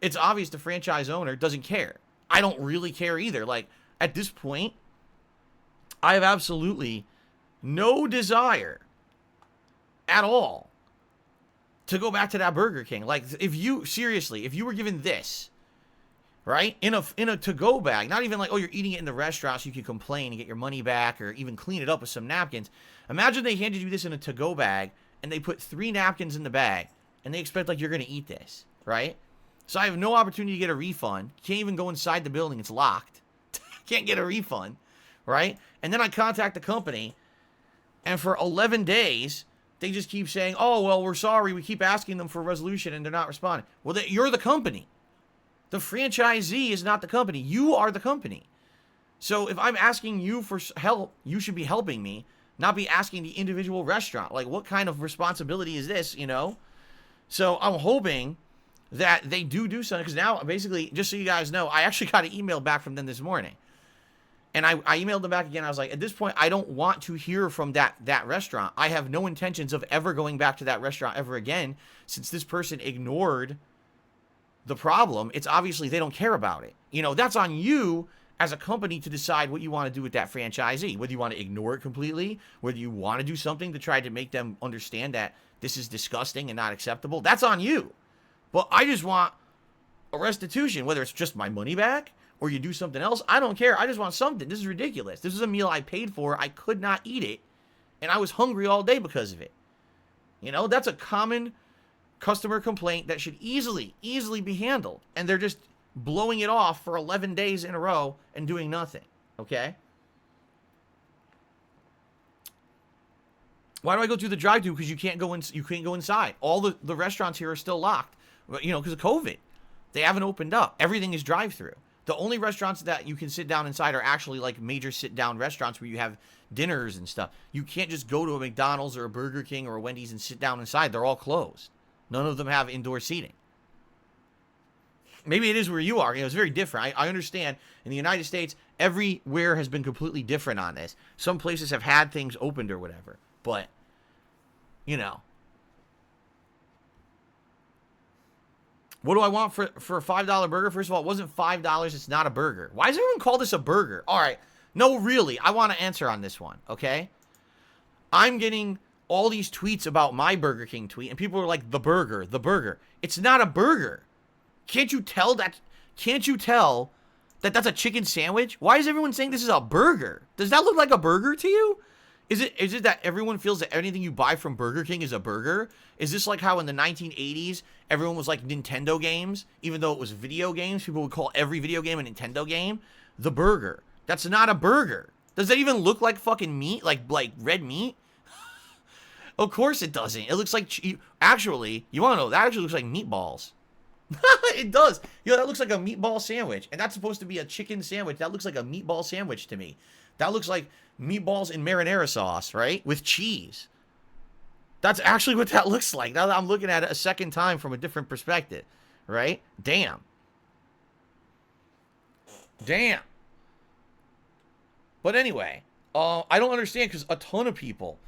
[SPEAKER 1] it's obvious the franchise owner doesn't care. I don't really care either. Like, at this point, I have absolutely no desire at all to go back to that Burger King. Like, if you were given this, right, in a to-go bag, not even like, oh, you're eating it in the restaurant so you can complain and get your money back or even clean it up with some napkins. Imagine they handed you this in a to-go bag and they put 3 napkins in the bag and they expect like you're going to eat this, right? So I have no opportunity to get a refund. Can't even go inside the building. It's locked. Can't get a refund, right? And then I contact the company, and for 11 days, they just keep saying, oh, well, we're sorry. We keep asking them for a resolution, and they're not responding. Well, you're the company. The franchisee is not the company. You are the company. So if I'm asking you for help, you should be helping me, not be asking the individual restaurant. Like, what kind of responsibility is this, So I'm hoping that they do something. Because now, basically, just so you guys know, I actually got an email back from them this morning. And I emailed them back again. I was like, at this point, I don't want to hear from that restaurant. I have no intentions of ever going back to that restaurant ever again, since this person ignored the problem. It's obviously they don't care about it. That's on you as a company to decide what you want to do with that franchisee. Whether you want to ignore it completely, whether you want to do something to try to make them understand that this is disgusting and not acceptable. That's on you. But I just want a restitution, whether it's just my money back or you do something else. I don't care. I just want something. This is ridiculous. This is a meal I paid for. I could not eat it, and I was hungry all day because of it. That's a common customer complaint that should easily be handled. And they're just blowing it off for 11 days in a row and doing nothing. Okay? Why do I go through the drive-thru? Because you can't go inside. All the restaurants here are still locked, because of COVID. They haven't opened up. Everything is drive-thru. The only restaurants that you can sit down inside are actually like major sit-down restaurants where you have dinners and stuff. You can't just go to a McDonald's or a Burger King or a Wendy's and sit down inside. They're all closed. None of them have indoor seating. Maybe it is where you are. It's very different. I understand. In the United States, everywhere has been completely different on this. Some places have had things opened or whatever. But, what do I want for a $5 burger? First of all, it wasn't $5. It's not a burger. Why does everyone call this a burger? All right. No, really. I want to answer on this one, okay? I'm getting all these tweets about my Burger King tweet, and people are like, the burger. It's not a burger. Can't you tell that that's a chicken sandwich? Why is everyone saying this is a burger? Does that look like a burger to you? Is it that everyone feels that anything you buy from Burger King is a burger? Is this like how in the 1980s, everyone was like Nintendo games? Even though it was video games, people would call every video game a Nintendo game? The burger. That's not a burger. Does that even look like fucking meat? Like red meat? Of course it doesn't. It looks like... Actually, you want to know, that actually looks like meatballs. It does. That looks like a meatball sandwich. And that's supposed to be a chicken sandwich. That looks like a meatball sandwich to me. That looks like meatballs in marinara sauce, right? With cheese. That's actually what that looks like. Now that I'm looking at it a second time from a different perspective, right? Damn. Damn. But anyway, I don't understand because a ton of people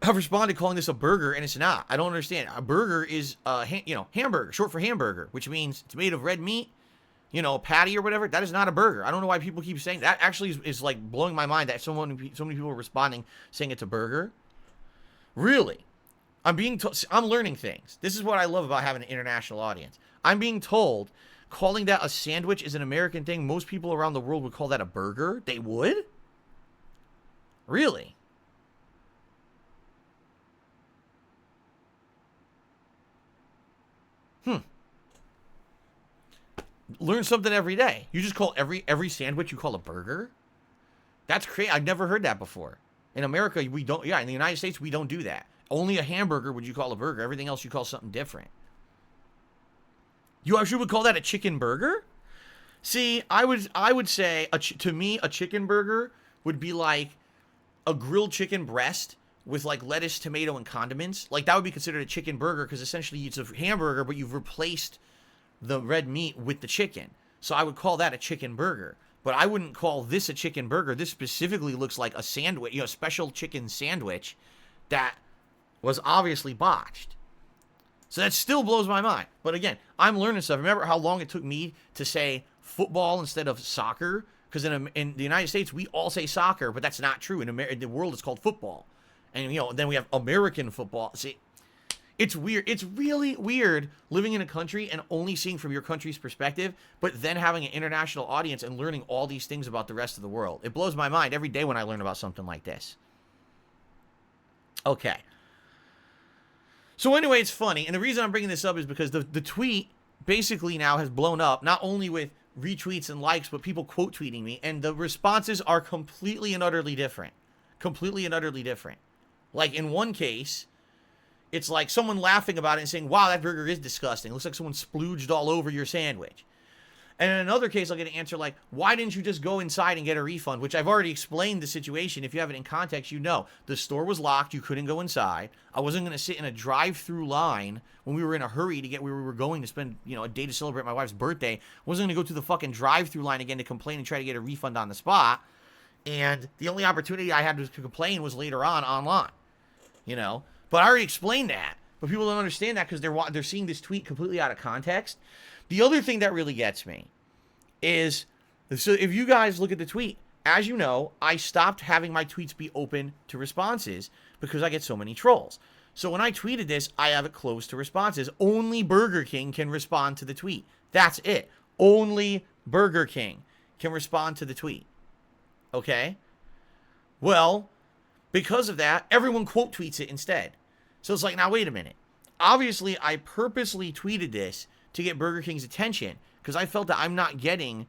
[SPEAKER 1] have responded calling this a burger, and it's not. I don't understand. A burger is, hamburger, short for hamburger, which means it's made of red meat, patty or whatever. That is not a burger. I don't know why people keep saying that. Actually is like blowing my mind that so many people are responding saying it's a burger. Really? I'm learning things. This is what I love about having an international audience. I'm being told calling that a sandwich is an American thing. Most people around the world would call that a burger. They would? Really? Learn something every day. You just call every sandwich you call a burger? That's crazy. I've never heard that before. In America, we don't. Yeah, in the United States, we don't do that. Only a hamburger would you call a burger. Everything else you call something different. You actually would call that a chicken burger? See, I would say to me a chicken burger would be like a grilled chicken breast with like lettuce, tomato, and condiments. Like that would be considered a chicken burger because essentially it's a hamburger, but you've replaced the red meat with the chicken. So I would call that a chicken burger. But I wouldn't call this a chicken burger. This specifically looks like a sandwich, special chicken sandwich that was obviously botched. So that still blows my mind. But again, I'm learning stuff. Remember how long it took me to say football instead of soccer? Because in the United States, we all say soccer, but that's not true. In the world, it's called football. And, then we have American football. See, it's weird. It's really weird living in a country and only seeing from your country's perspective, but then having an international audience and learning all these things about the rest of the world. It blows my mind every day when I learn about something like this. Okay. So anyway, it's funny. And the reason I'm bringing this up is because the tweet basically now has blown up, not only with retweets and likes, but people quote tweeting me. And the responses are completely and utterly different. Completely and utterly different. Like in one case, it's like someone laughing about it and saying, wow, that burger is disgusting. It looks like someone splooged all over your sandwich. And in another case, I'll get an answer like, why didn't you just go inside and get a refund? Which I've already explained the situation. If you have it in context, you know. The store was locked. You couldn't go inside. I wasn't going to sit in a drive-through line when we were in a hurry to get where we were going to spend, a day to celebrate my wife's birthday. I wasn't going to go through the fucking drive-through line again to complain and try to get a refund on the spot. And the only opportunity I had to complain was later on online, But I already explained that. But people don't understand that because they're seeing this tweet completely out of context. The other thing that really gets me is, so if you guys look at the tweet, as you know, I stopped having my tweets be open to responses because I get so many trolls. So when I tweeted this, I have it closed to responses. Only Burger King can respond to the tweet. That's it. Only Burger King can respond to the tweet. Okay? Well, because of that, everyone quote tweets it instead. So it's like, now wait a minute. Obviously, I purposely tweeted this to get Burger King's attention because I felt that I'm not getting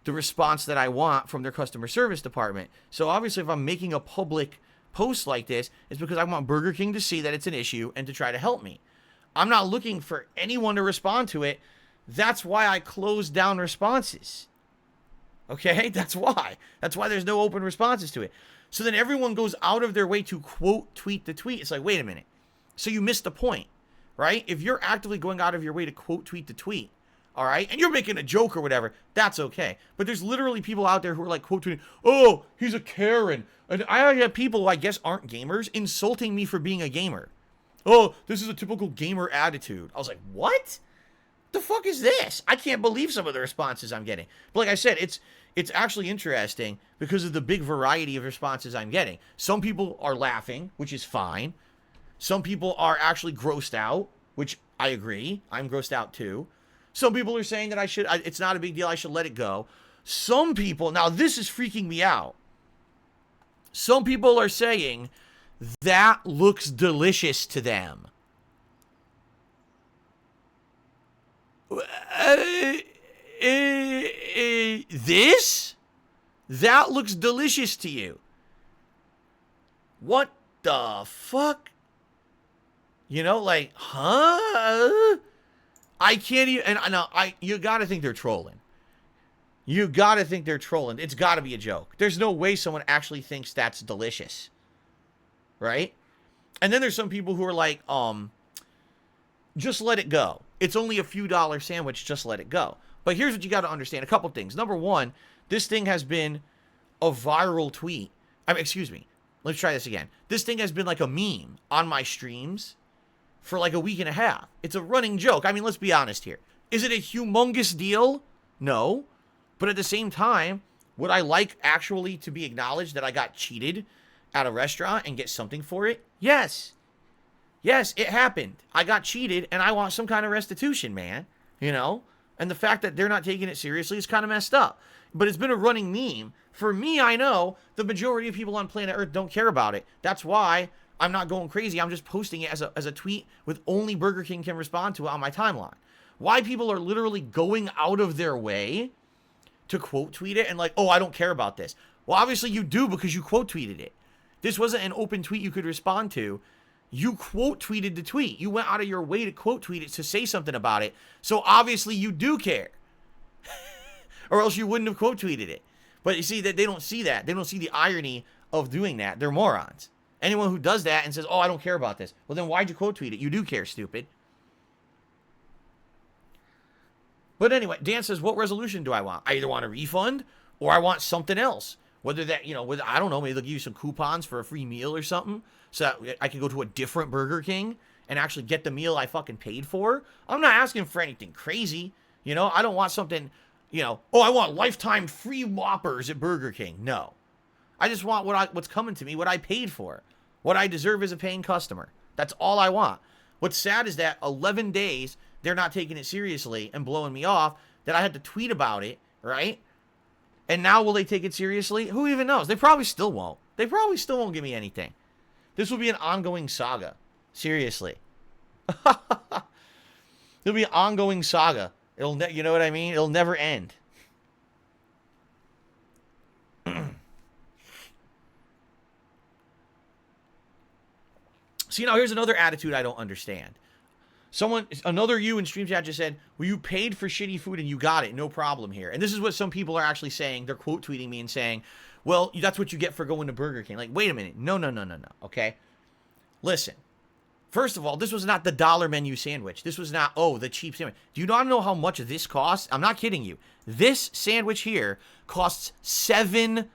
[SPEAKER 1] the response that I want from their customer service department. So obviously, if I'm making a public post like this, it's because I want Burger King to see that it's an issue and to try to help me. I'm not looking for anyone to respond to it. That's why I closed down responses. Okay? That's why. That's why there's no open responses to it. So then everyone goes out of their way to quote tweet the tweet. It's like, wait a minute. So you missed the point, right? If you're actively going out of your way to quote tweet the tweet, all right, and you're making a joke or whatever, that's okay. But there's literally people out there who are like quote tweeting, oh, he's a Karen. And I have people who I guess aren't gamers insulting me for being a gamer. Oh, this is a typical gamer attitude. I was like, what? The fuck is this? I can't believe some of the responses I'm getting. But like I said, it's actually interesting because of the big variety of responses I'm getting. Some people are laughing, which is fine. Some people are actually grossed out, which I agree. I'm grossed out too. Some people are saying that it's not a big deal. I should let it go. Some people, now this is freaking me out. Some people are saying that looks delicious to them. This? That looks delicious to you. What the fuck? Huh? I can't even, and you gotta think they're trolling. You gotta think they're trolling. It's gotta be a joke. There's no way someone actually thinks that's delicious. Right? And then there's some people who are like, just let it go. It's only a few dollar sandwich, just let it go. But here's what you gotta understand. A couple things. Number one, this thing has been a viral tweet. Excuse me. Let's try this again. This thing has been like a meme on my streams for like a week and a half. It's a running joke. I mean, let's be honest here. Is it a humongous deal? No. But at the same time, would I like actually to be acknowledged that I got cheated at a restaurant and get something for it? Yes. Yes, it happened. I got cheated and I want some kind of restitution, man. You know? And the fact that they're not taking it seriously is kind of messed up. But it's been a running meme. For me, I know the majority of people on planet Earth don't care about it. That's why I'm not going crazy. I'm just posting it as a tweet with only Burger King can respond to it on my timeline. Why people are literally going out of their way to quote tweet it and like, oh, I don't care about this. Well, obviously you do because you quote tweeted it. This wasn't an open tweet you could respond to. You quote tweeted the tweet. You went out of your way to quote tweet it to say something about it. So obviously you do care. Or else you wouldn't have quote tweeted it. But you see that they don't see that. They don't see the irony of doing that. They're morons. Anyone who does that and says, oh, I don't care about this. Well, then why'd you quote tweet it? You do care, stupid. But anyway, Dan says, what resolution do I want? I either want a refund or I want something else. Whether that, whether, I don't know, maybe they'll give you some coupons for a free meal or something so that I can go to a different Burger King and actually get the meal I fucking paid for. I'm not asking for anything crazy. I don't want something, oh, I want lifetime free Whoppers at Burger King. No. I just want what's coming to me, what I paid for, what I deserve as a paying customer. That's all I want. What's sad is that 11 days, they're not taking it seriously and blowing me off, that I had to tweet about it, right? And now will they take it seriously? Who even knows? They probably still won't. They probably still won't give me anything. This will be an ongoing saga. Seriously. It'll be an ongoing saga. You know what I mean? It'll never end. See, now here's another attitude I don't understand. Another you in stream chat just said, well, you paid for shitty food and you got it. No problem here. And this is what some people are actually saying. They're quote tweeting me and saying, well, that's what you get for going to Burger King. Like, wait a minute. No. Okay. Listen. First of all, this was not the dollar menu sandwich. This was not, the cheap sandwich. Do you not know how much this costs? I'm not kidding you. This sandwich here costs $7.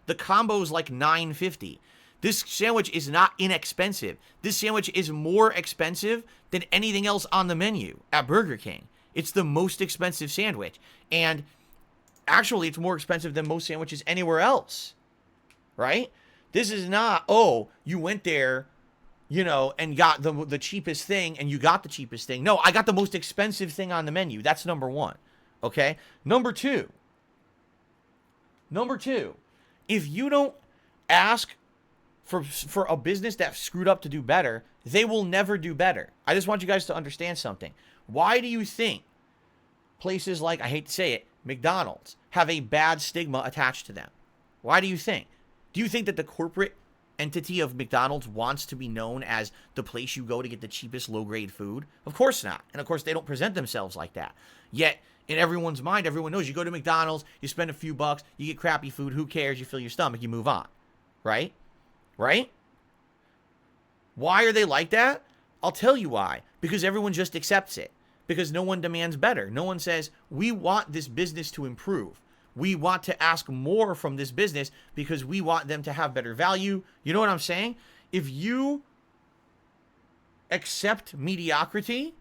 [SPEAKER 1] The combo is like $9.50. This sandwich is not inexpensive. This sandwich is more expensive than anything else on the menu at Burger King. It's the most expensive sandwich. And actually, it's more expensive than most sandwiches anywhere else. Right? This is not, you went there, and got the cheapest thing, and you got the cheapest thing. No, I got the most expensive thing on the menu. That's number one. Okay? Number two, if you don't ask for a business that screwed up to do better, they will never do better. I just want you guys to understand something. Why do you think places like, I hate to say it, McDonald's have a bad stigma attached to them? Why do you think? Do you think that the corporate entity of McDonald's wants to be known as the place you go to get the cheapest low-grade food? Of course not. And of course, they don't present themselves like that. Yet, in everyone's mind, everyone knows you go to McDonald's, you spend a few bucks, you get crappy food, who cares? You fill your stomach, you move on. Right? Right? Why are they like that? I'll tell you why. Because everyone just accepts it. Because no one demands better. No one says, we want this business to improve. We want to ask more from this business because we want them to have better value. You know what I'm saying? If you accept mediocrity,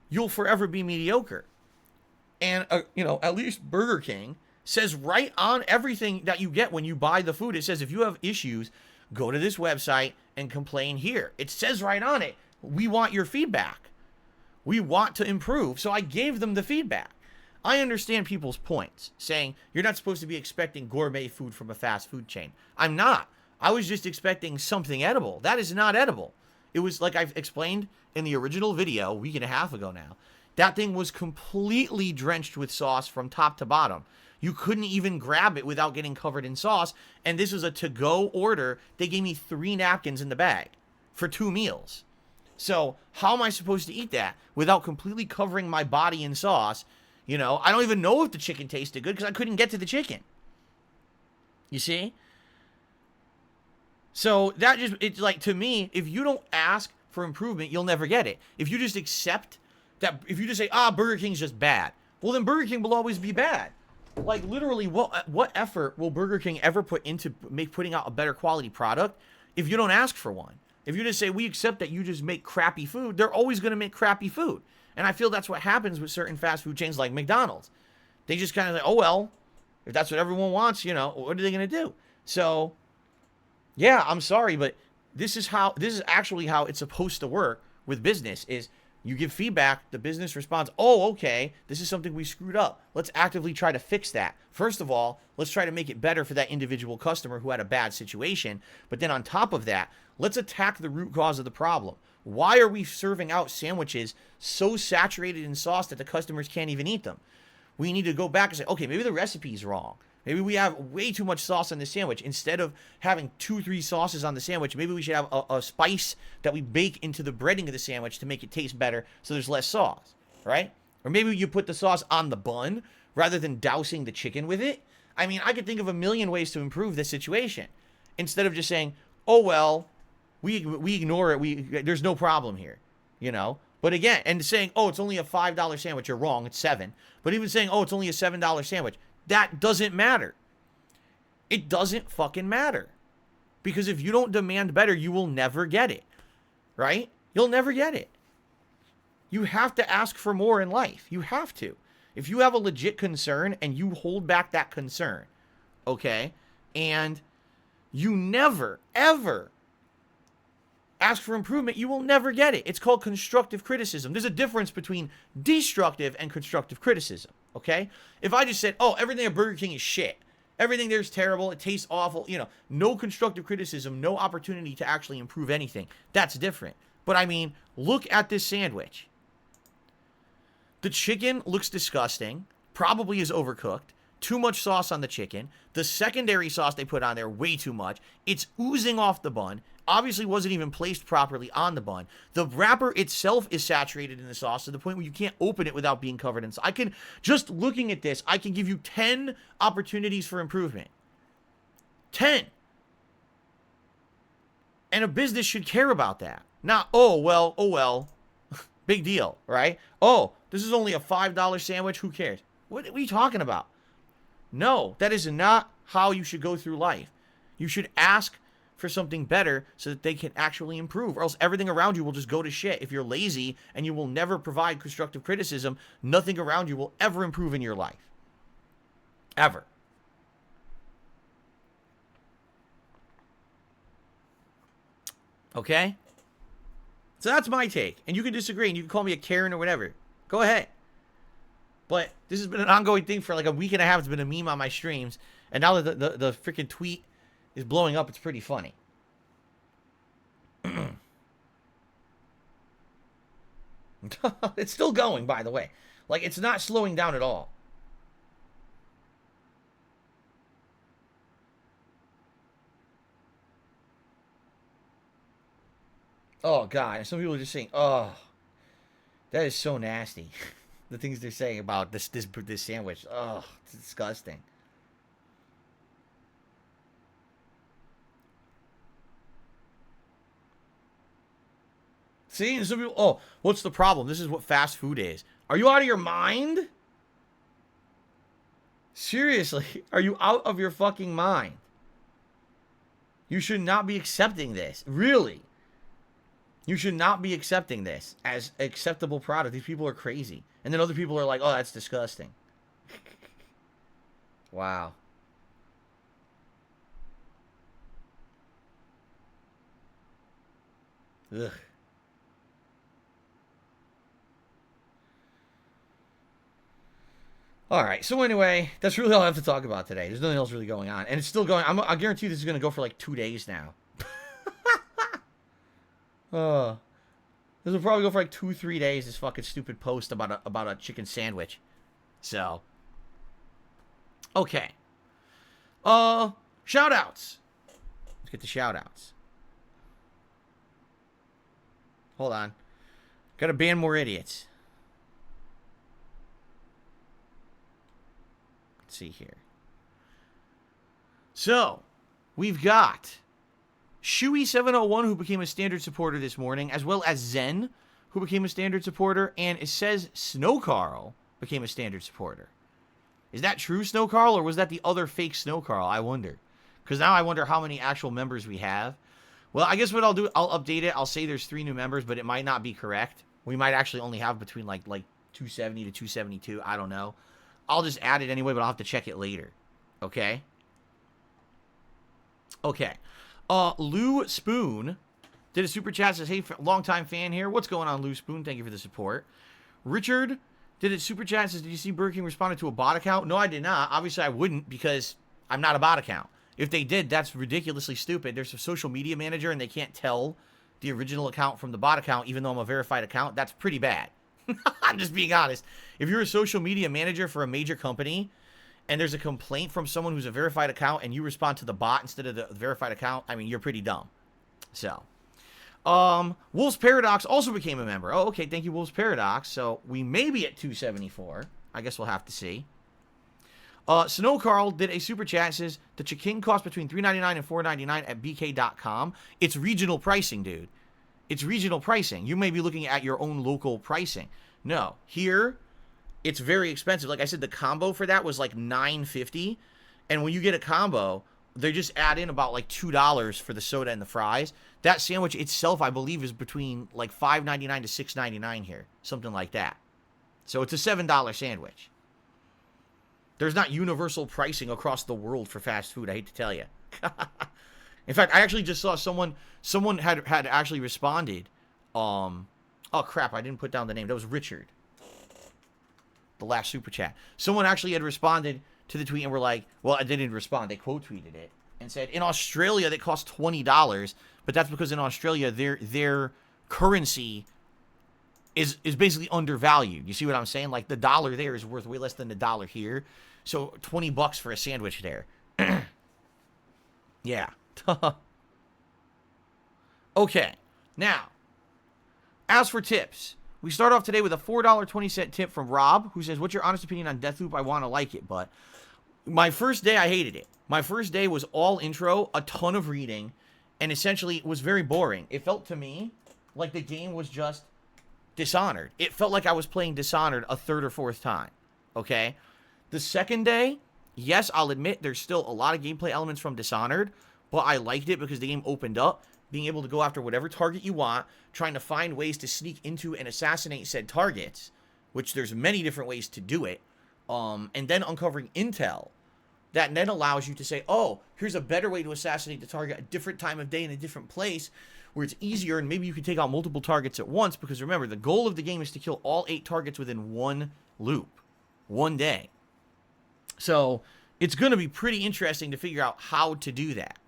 [SPEAKER 1] you'll forever be mediocre. And, at least Burger King says right on everything that you get when you buy the food, it says if you have issues, go to this website and complain here. It says right on it, we want your feedback. We want to improve. So I gave them the feedback. I understand people's points, saying you're not supposed to be expecting gourmet food from a fast food chain. I'm not. I was just expecting something edible. That is not edible. It was like I've explained in the original video a week and a half ago now. That thing was completely drenched with sauce from top to bottom. You couldn't even grab it without getting covered in sauce. And this was a to-go order. They gave me 3 napkins in the bag for 2 meals. So how am I supposed to eat that without completely covering my body in sauce? You know, I don't even know if the chicken tasted good because I couldn't get to the chicken. You see? So that just, it's like, to me, if you don't ask for improvement, you'll never get it. If you just accept that, if you just say, Burger King's just bad, well, then Burger King will always be bad. Like, literally, what effort will Burger King ever put into putting out a better quality product if you don't ask for one? If you just say, we accept that you just make crappy food, they're always going to make crappy food. And I feel that's what happens with certain fast food chains like McDonald's. They just kind of like, oh, well, if that's what everyone wants, you know, what are they going to do? So, yeah, I'm sorry, but this is actually how it's supposed to work with business is you give feedback, the business responds, oh, okay, this is something we screwed up. Let's actively try to fix that. First of all, let's try to make it better for that individual customer who had a bad situation. But then on top of that, let's attack the root cause of the problem. Why are we serving out sandwiches so saturated in sauce that the customers can't even eat them? We need to go back and say, okay, maybe the recipe's wrong. Maybe we have way too much sauce on the sandwich. Instead of having 2-3 sauces on the sandwich, maybe we should have a spice that we bake into the breading of the sandwich to make it taste better so there's less sauce, right? Or maybe you put the sauce on the bun rather than dousing the chicken with it. I mean, I could think of a million ways to improve this situation. Instead of just saying, oh, well, we ignore it. There's no problem here, you know? But again, and saying, oh, it's only a $5 sandwich, you're wrong, it's $7. But even saying, oh, it's only a $7 sandwich, that doesn't matter. It doesn't fucking matter. Because if you don't demand better, you will never get it. Right? You'll never get it. You have to ask for more in life. You have to. If you have a legit concern and you hold back that concern, okay, and you never, ever ask for improvement, you will never get it. It's called constructive criticism. There's a difference between destructive and constructive criticism, okay? If I just said, oh, everything at Burger King is shit, everything there's terrible, it tastes awful, you know, no constructive criticism, no opportunity to actually improve anything, that's different. But I mean, look at this sandwich. The chicken looks disgusting, probably is overcooked, too much sauce on the chicken, the secondary sauce they put on there, way too much, it's oozing off the bun, obviously wasn't even placed properly on the bun. The wrapper itself is saturated in the sauce to the point where you can't open it without being covered in sauce. I can, just looking at this, I can give you 10 opportunities for improvement. 10. And a business should care about that. Not, oh, well, big deal, right? Oh, this is only a $5 sandwich, who cares? What are you talking about? No, that is not how you should go through life. You should ask for something better so that they can actually improve, or else everything around you will just go to shit. If you're lazy and you will never provide constructive criticism, nothing around you will ever improve in your life. Ever. Okay? So that's my take. And you can disagree and you can call me a Karen or whatever. Go ahead. But this has been an ongoing thing for like a week and a half. It's been a meme on my streams. And now that the freaking tweet is blowing up, it's pretty funny. It's still going, by the way. Like, it's not slowing down at all. Oh, God. Some people are just saying, oh, that is so nasty. The things they're saying about this sandwich. Oh, it's disgusting. See, and some people, oh, what's the problem? This is what fast food is. Are you out of your mind? Seriously, are you out of your fucking mind? You should not be accepting this. Really. You should not be accepting this as acceptable product. These people are crazy. And then other people are like, oh, that's disgusting. Wow. Ugh. All right. So anyway, that's really all I have to talk about today. There's nothing else really going on. And it's still going. I guarantee this is going to go for like 2 days now. This will probably go for like 2-3 days, this fucking stupid post about a chicken sandwich. So. Okay. Shout-outs. Let's get the shout-outs. Hold on. Gotta ban more idiots. Let's see here. So, we've got Shuey701, who became a standard supporter this morning, as well as Zen, who became a standard supporter, and it says Snow Carl became a standard supporter. Is that true, Snow Carl, or was that the other fake Snow Carl? I wonder. Because now I wonder how many actual members we have. Well, I guess what I'll do, I'll update it. I'll say there's 3 new members, but it might not be correct. We might actually only have between like 270 to 272. I don't know. I'll just add it anyway, but I'll have to check it later. Okay? Okay. Lou Spoon did a super chat, says, hey, long-time fan here. What's going on, Lou Spoon? Thank you for the support. Richard did a super chat, says, did you see Burger King responded to a bot account? No, I did not. Obviously, I wouldn't because I'm not a bot account. If they did, that's ridiculously stupid. There's a social media manager, and they can't tell the original account from the bot account, even though I'm a verified account. That's pretty bad. I'm just being honest. If you're a social media manager for a major company, and there's a complaint from someone who's a verified account, and you respond to the bot instead of the verified account, I mean, you're pretty dumb. So, Wolf's Paradox also became a member. Oh, okay. Thank you, Wolf's Paradox. So, we may be at 274. I guess we'll have to see. Snow Carl did a super chat, says, the Chiking costs between $3.99 and $4.99 at BK.com. It's regional pricing, dude. It's regional pricing. You may be looking at your own local pricing. No. Here, it's very expensive. Like I said, the combo for that was like $9.50. And when you get a combo, they just add in about like $2 for the soda and the fries. That sandwich itself, I believe, is between like $5.99 to $6.99 here. Something like that. So it's a $7 sandwich. There's not universal pricing across the world for fast food, I hate to tell you. In fact, I actually just saw someone had actually responded. Oh crap, I didn't put down the name. That was Richard. The last super chat. Someone actually had responded to the tweet and were like, well, I didn't respond. They quote tweeted it and said, in Australia, they cost $20, but that's because in Australia, their currency is basically undervalued. You see what I'm saying? Like the dollar there is worth way less than the dollar here. So $20 for a sandwich there. Yeah. Okay. Now, as for tips, we start off today with a $4.20 tip from Rob, who says, what's your honest opinion on Deathloop? I want to like it, but my first day, I hated it. My first day was all intro, a ton of reading, and essentially it was very boring. It felt to me like the game was just Dishonored. It felt like I was playing Dishonored a third or fourth time. Okay? The second day, yes, I'll admit there's still a lot of gameplay elements from Dishonored, but I liked it because the game opened up, being able to go after whatever target you want, trying to find ways to sneak into and assassinate said targets, which there's many different ways to do it, and then uncovering intel that then allows you to say, oh, here's a better way to assassinate the target at a different time of day in a different place, where it's easier, and maybe you can take out multiple targets at once, because remember, the goal of the game is to kill all 8 targets within one loop, one day. So it's going to be pretty interesting to figure out how to do that.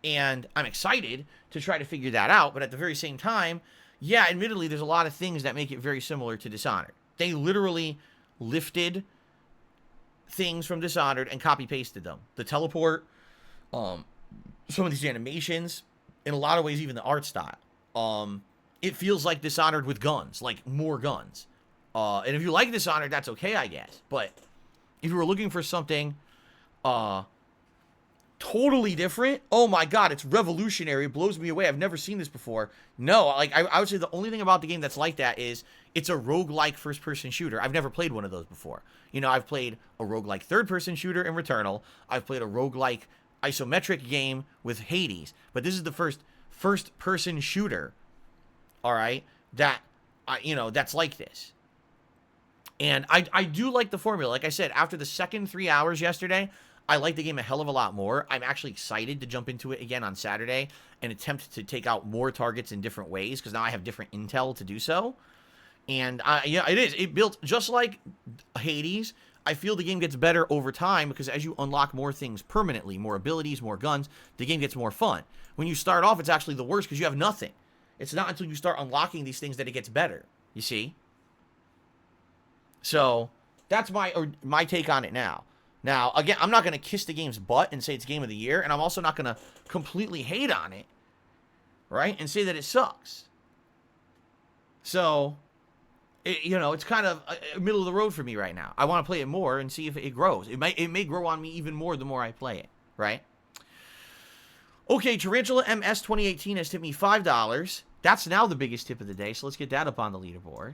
[SPEAKER 1] And I'm excited to try to figure that out, but at the very same time, yeah, admittedly, there's a lot of things that make it very similar to Dishonored. They literally lifted things from Dishonored and copy-pasted them. The teleport, some of these animations, in a lot of ways, even the art style. It feels like Dishonored with guns, like more guns. And if you like Dishonored, that's okay, I guess. But if you were looking for something totally different, oh my god, it's revolutionary. It blows me away. I've never seen this before. No, like I would say the only thing about the game that's like that is it's a roguelike first-person shooter. I've never played one of those before. You know, I've played a roguelike third-person shooter in Returnal. I've played a roguelike isometric game with Hades, but this is the first-person shooter, all right, that that's like this. And I do like the formula. Like I said, after the second 3 hours yesterday, I like the game a hell of a lot more. I'm actually excited to jump into it again on Saturday and attempt to take out more targets in different ways, because now I have different intel to do so. And yeah, it built just like Hades. I feel the game gets better over time, because as you unlock more things permanently, more abilities, more guns, the game gets more fun. When you start off, it's actually the worst because you have nothing. It's not until you start unlocking these things that it gets better, you see? So, that's my take on it now. Now, again, I'm not going to kiss the game's butt and say it's Game of the Year, and I'm also not going to completely hate on it, right, and say that it sucks. So, it's kind of middle of the road for me right now. I want to play it more and see if it grows. It may grow on me even more the more I play it, right? Okay, Tarantula MS 2018 has tipped me $5. That's now the biggest tip of the day, so let's get that up on the leaderboard.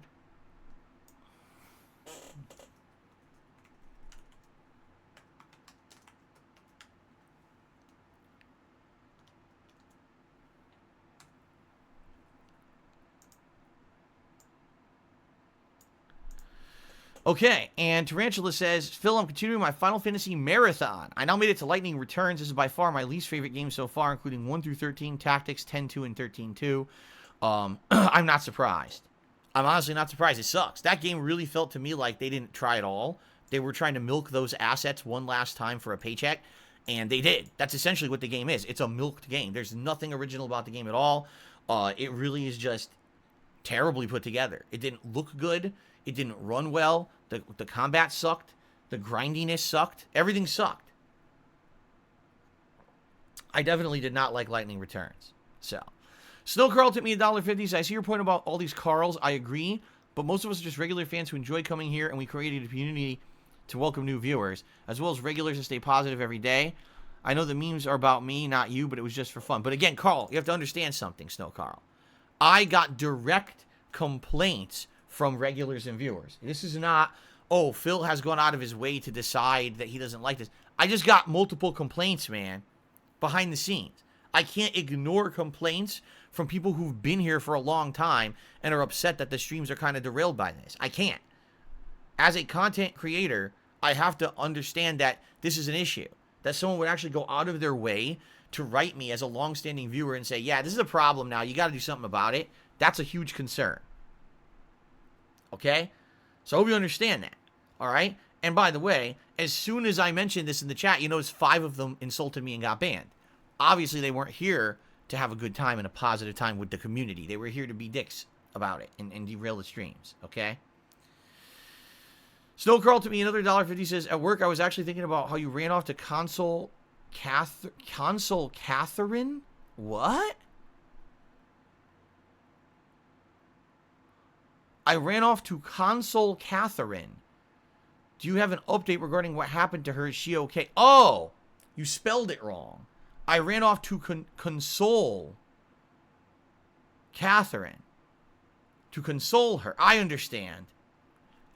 [SPEAKER 1] Okay, and Tarantula says, Phil, I'm continuing my Final Fantasy marathon. I now made it to Lightning Returns. This is by far my least favorite game so far, including 1 through 13, Tactics, 10-2, and 13-2. I'm not surprised. I'm honestly not surprised. It sucks. That game really felt to me like they didn't try at all. They were trying to milk those assets one last time for a paycheck, and they did. That's essentially what the game is. It's a milked game. There's nothing original about the game at all. It really is just terribly put together. It didn't look good. It didn't run well. The combat sucked. The grindiness sucked. Everything sucked. I definitely did not like Lightning Returns. So, Snow Carl tipped me $1.50. So I see your point about all these Carls. I agree. But most of us are just regular fans who enjoy coming here, and we created a community to welcome new viewers, as well as regulars to stay positive every day. I know the memes are about me, not you, but it was just for fun. But again, Carl, you have to understand something, Snow Carl. I got direct complaints from regulars and viewers. This is not, oh, Phil has gone out of his way to decide that he doesn't like this. I just got multiple complaints, man, behind the scenes. I can't ignore complaints from people who've been here for a long time and are upset that the streams are kind of derailed by this. I can't. As a content creator, I have to understand that this is an issue. That someone would actually go out of their way to write me as a long-standing viewer and say, yeah, this is a problem now. You got to do something about it. That's a huge concern. Okay? So I hope you understand that. All right? And by the way, as soon as I mentioned this in the chat, you notice 5 of them insulted me and got banned. Obviously, they weren't here to have a good time and a positive time with the community. They were here to be dicks about it and derail the streams. Okay? Snow Carl to me another $1.50 says, at work, I was actually thinking about how you ran off to Console Catherine? What? I ran off to Console Catherine. Do you have an update regarding what happened to her? Is she okay? Oh, you spelled it wrong. I ran off to console Catherine. To console her. I understand.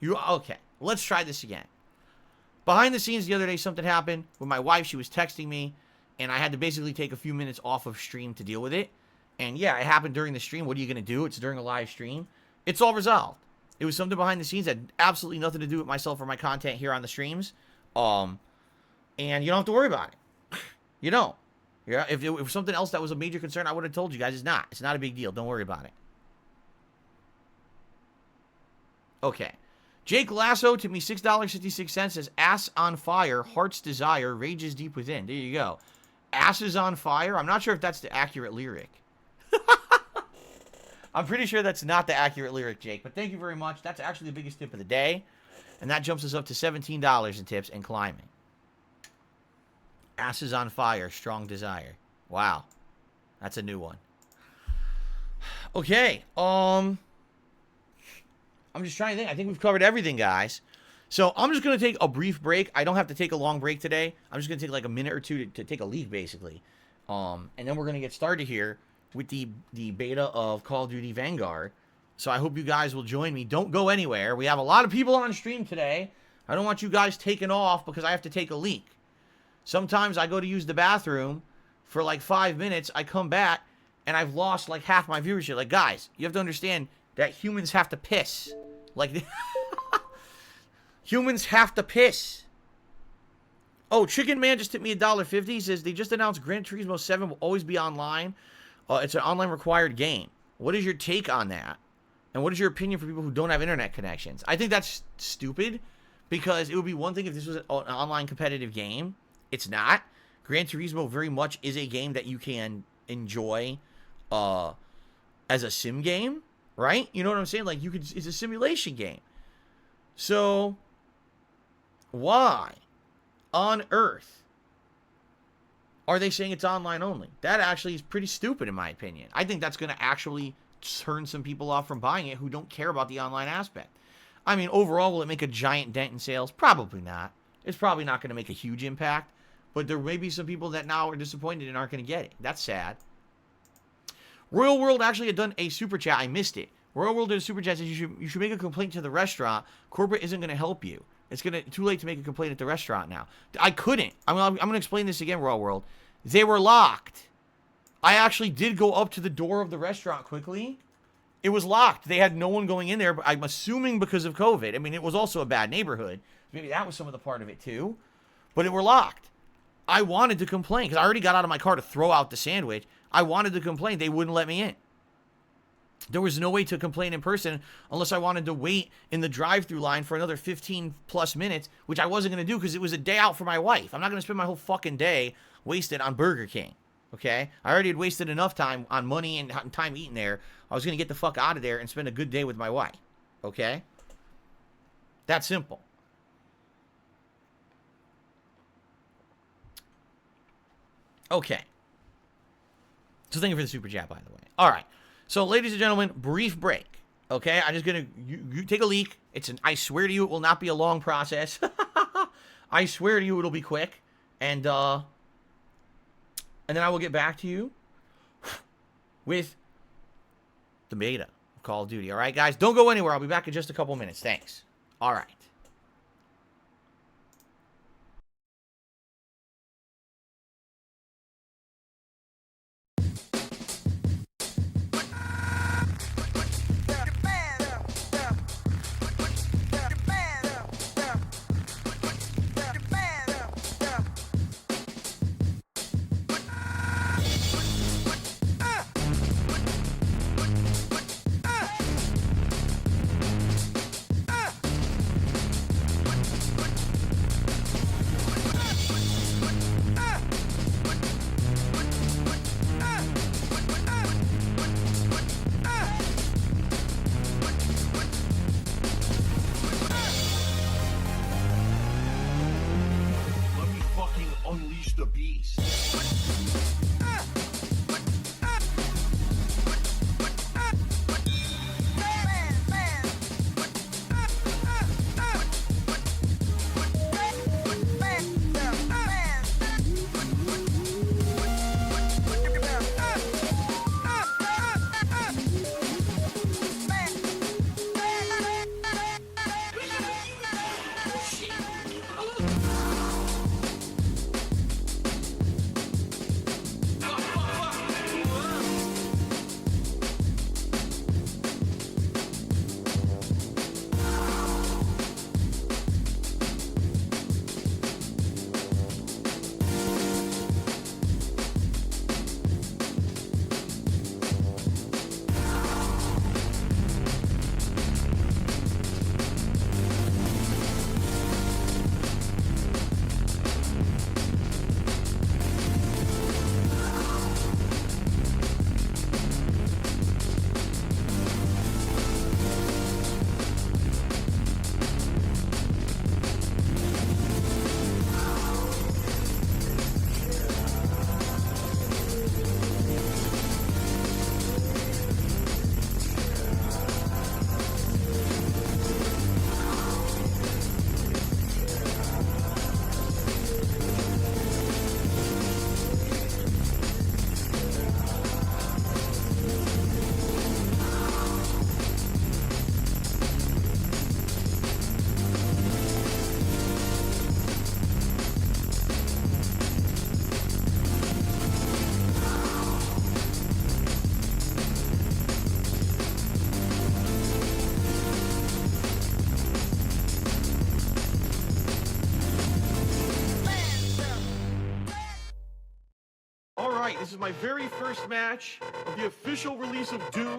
[SPEAKER 1] Okay, let's try this again. Behind the scenes the other day, something happened with my wife. She was texting me, and I had to basically take a few minutes off of stream to deal with it. And yeah, it happened during the stream. What are you going to do? It's during a live stream. It's all resolved. It was something behind the scenes that had absolutely nothing to do with myself or my content here on the streams. And you don't have to worry about it. You don't. Yeah, if it was something else that was a major concern, I would have told you guys. It's not. It's not a big deal. Don't worry about it. Okay. Jake Lasso to me $6.56 says, ass on fire, heart's desire, rages deep within. There you go. Ass is on fire. I'm not sure if that's the accurate lyric. I'm pretty sure that's not the accurate lyric, Jake. But thank you very much. That's actually the biggest tip of the day. And that jumps us up to $17 in tips and climbing. Ass is on fire, strong desire. Wow. That's a new one. Okay. I'm just trying to think. I think we've covered everything, guys. So I'm just going to take a brief break. I don't have to take a long break today. I'm just going to take like a minute or two to take a leak, basically. And then we're going to get started here with the beta of Call of Duty Vanguard. So I hope you guys will join me. Don't go anywhere. We have a lot of people on stream today. I don't want you guys taking off because I have to take a leak. Sometimes I go to use the bathroom for like 5 minutes. I come back and I've lost like half my viewership. Like, guys, you have to understand that humans have to piss. Like, humans have to piss. Oh, Chicken Man just tipped me $1.50. He says, they just announced Gran Turismo 7 will always be online. It's an online required game. What is your take on that? And what is your opinion for people who don't have internet connections? I think that's stupid because it would be one thing if this was an online competitive game. It's not. Gran Turismo very much is a game that you can enjoy as a sim game, right? You know what I'm saying? Like, it's a simulation game. So, why on earth are they saying it's online only? That actually is pretty stupid in my opinion. I think that's going to actually turn some people off from buying it who don't care about the online aspect. I mean, overall, will it make a giant dent in sales? Probably not. It's probably not going to make a huge impact, but there may be some people that now are disappointed and aren't going to get it. That's sad. Royal World actually had done a super chat. I missed it. Royal World did a super chat. Says you should make a complaint to the restaurant. Corporate isn't going to help you. It's too late to make a complaint at the restaurant now. I couldn't. I'm going to explain this again, Royal World. They were locked. I actually did go up to the door of the restaurant quickly. It was locked. They had no one going in there, but I'm assuming because of COVID. I mean, it was also a bad neighborhood. Maybe that was some of the part of it too. But it were locked. I wanted to complain because I already got out of my car to throw out the sandwich. I wanted to complain. They wouldn't let me in. There was no way to complain in person unless I wanted to wait in the drive-thru line for another 15 plus minutes, which I wasn't going to do because it was a day out for my wife. I'm not going to spend my whole fucking day wasted on Burger King. Okay? I already had wasted enough time on money and time eating there. I was going to get the fuck out of there and spend a good day with my wife. Okay? That simple. Okay. So thank you for the super chat, by the way. All right. So, ladies and gentlemen, brief break. Okay? I'm just going to... You take a leak. I swear to you, it will not be a long process. I swear to you, it'll be quick. And then I will get back to you with the beta of Call of Duty. All right, guys? Don't go anywhere. I'll be back in just a couple minutes. Thanks. All right. This is my very first match of the official release of Doom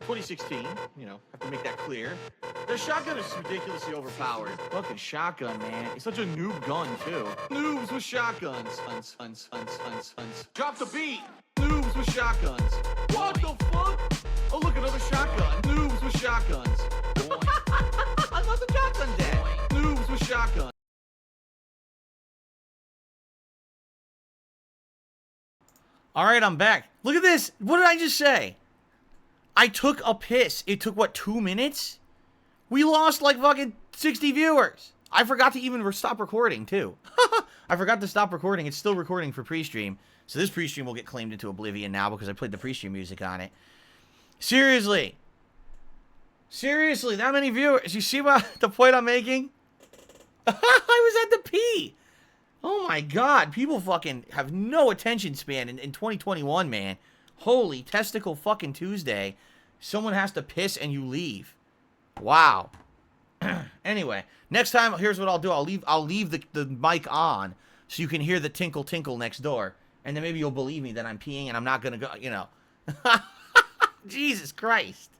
[SPEAKER 1] 2016. You know, have to make that clear. The shotgun is ridiculously overpowered. Fucking shotgun, man. It's such a noob gun, too. Noobs with shotguns. Huns. Drop the beat. Noobs with shotguns. What the fuck? Oh, look, another shotgun. Noobs with shotguns. Another shotgun dead. Noobs with shotguns. All right, I'm back. Look at this. What did I just say? I took a piss. It took, what, 2 minutes? We lost like fucking 60 viewers. I forgot to even stop recording, too. I forgot to stop recording. It's still recording for pre-stream. So this pre-stream will get claimed into oblivion now because I played the pre-stream music on it. Seriously. Seriously, that many viewers. You see the point I'm making? I was at the pee. Oh my god. People fucking have no attention span in 2021, man. Holy testicle fucking Tuesday. Someone has to piss and you leave. Wow. Anyway, next time, here's what I'll do. I'll leave the mic on so you can hear the tinkle tinkle next door. And then maybe you'll believe me that I'm peeing and I'm not gonna go, you know. Jesus Christ.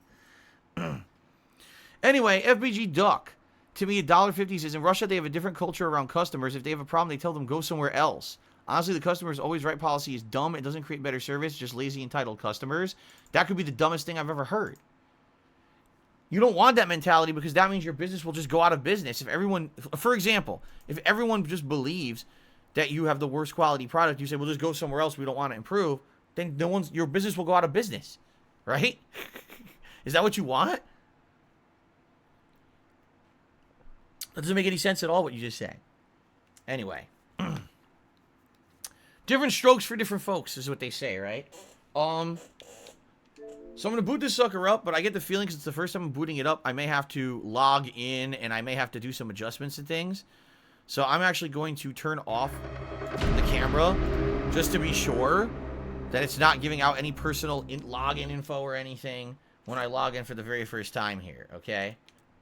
[SPEAKER 1] Anyway, FBG Duck. To me, $1.50 says, in Russia, they have a different culture around customers. If they have a problem, they tell them go somewhere else. Honestly, the customer's always right policy is dumb. It doesn't create better service, just lazy, entitled customers. That could be the dumbest thing I've ever heard. You don't want that mentality because that means your business will just go out of business. If everyone, for example, if everyone just believes that you have the worst quality product, you say, well, just go somewhere else, we don't want to improve, then your business will go out of business, right? Is that what you want? That doesn't make any sense at all what you just said. Anyway. Different strokes for different folks is what they say, right? So I'm going to boot this sucker up, but I get the feeling because it's the first time I'm booting it up, I may have to log in and I may have to do some adjustments and things. So I'm actually going to turn off the camera just to be sure that it's not giving out any personal login info or anything when I log in for the very first time here, okay?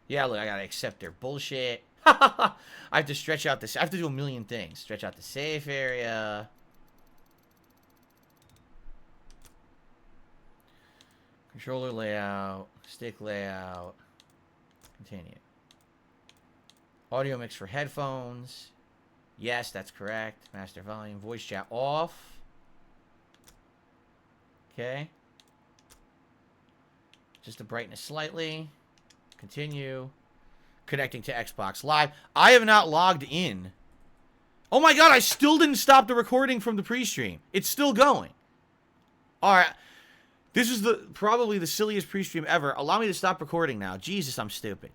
[SPEAKER 1] Yeah, look, I got to accept their bullshit. I have to stretch out this. I have to do a million things. Stretch out the safe area. Controller layout, stick layout, continue. Audio mix for headphones. Yes, that's correct. Master volume, voice chat off. Okay. Just to brighten it slightly. Continue. Connecting to Xbox Live. I have not logged in. Oh my god, I still didn't stop the recording from the pre-stream. It's still going. Alright. This is probably the silliest pre-stream ever. Allow me to stop recording now. Jesus, I'm stupid.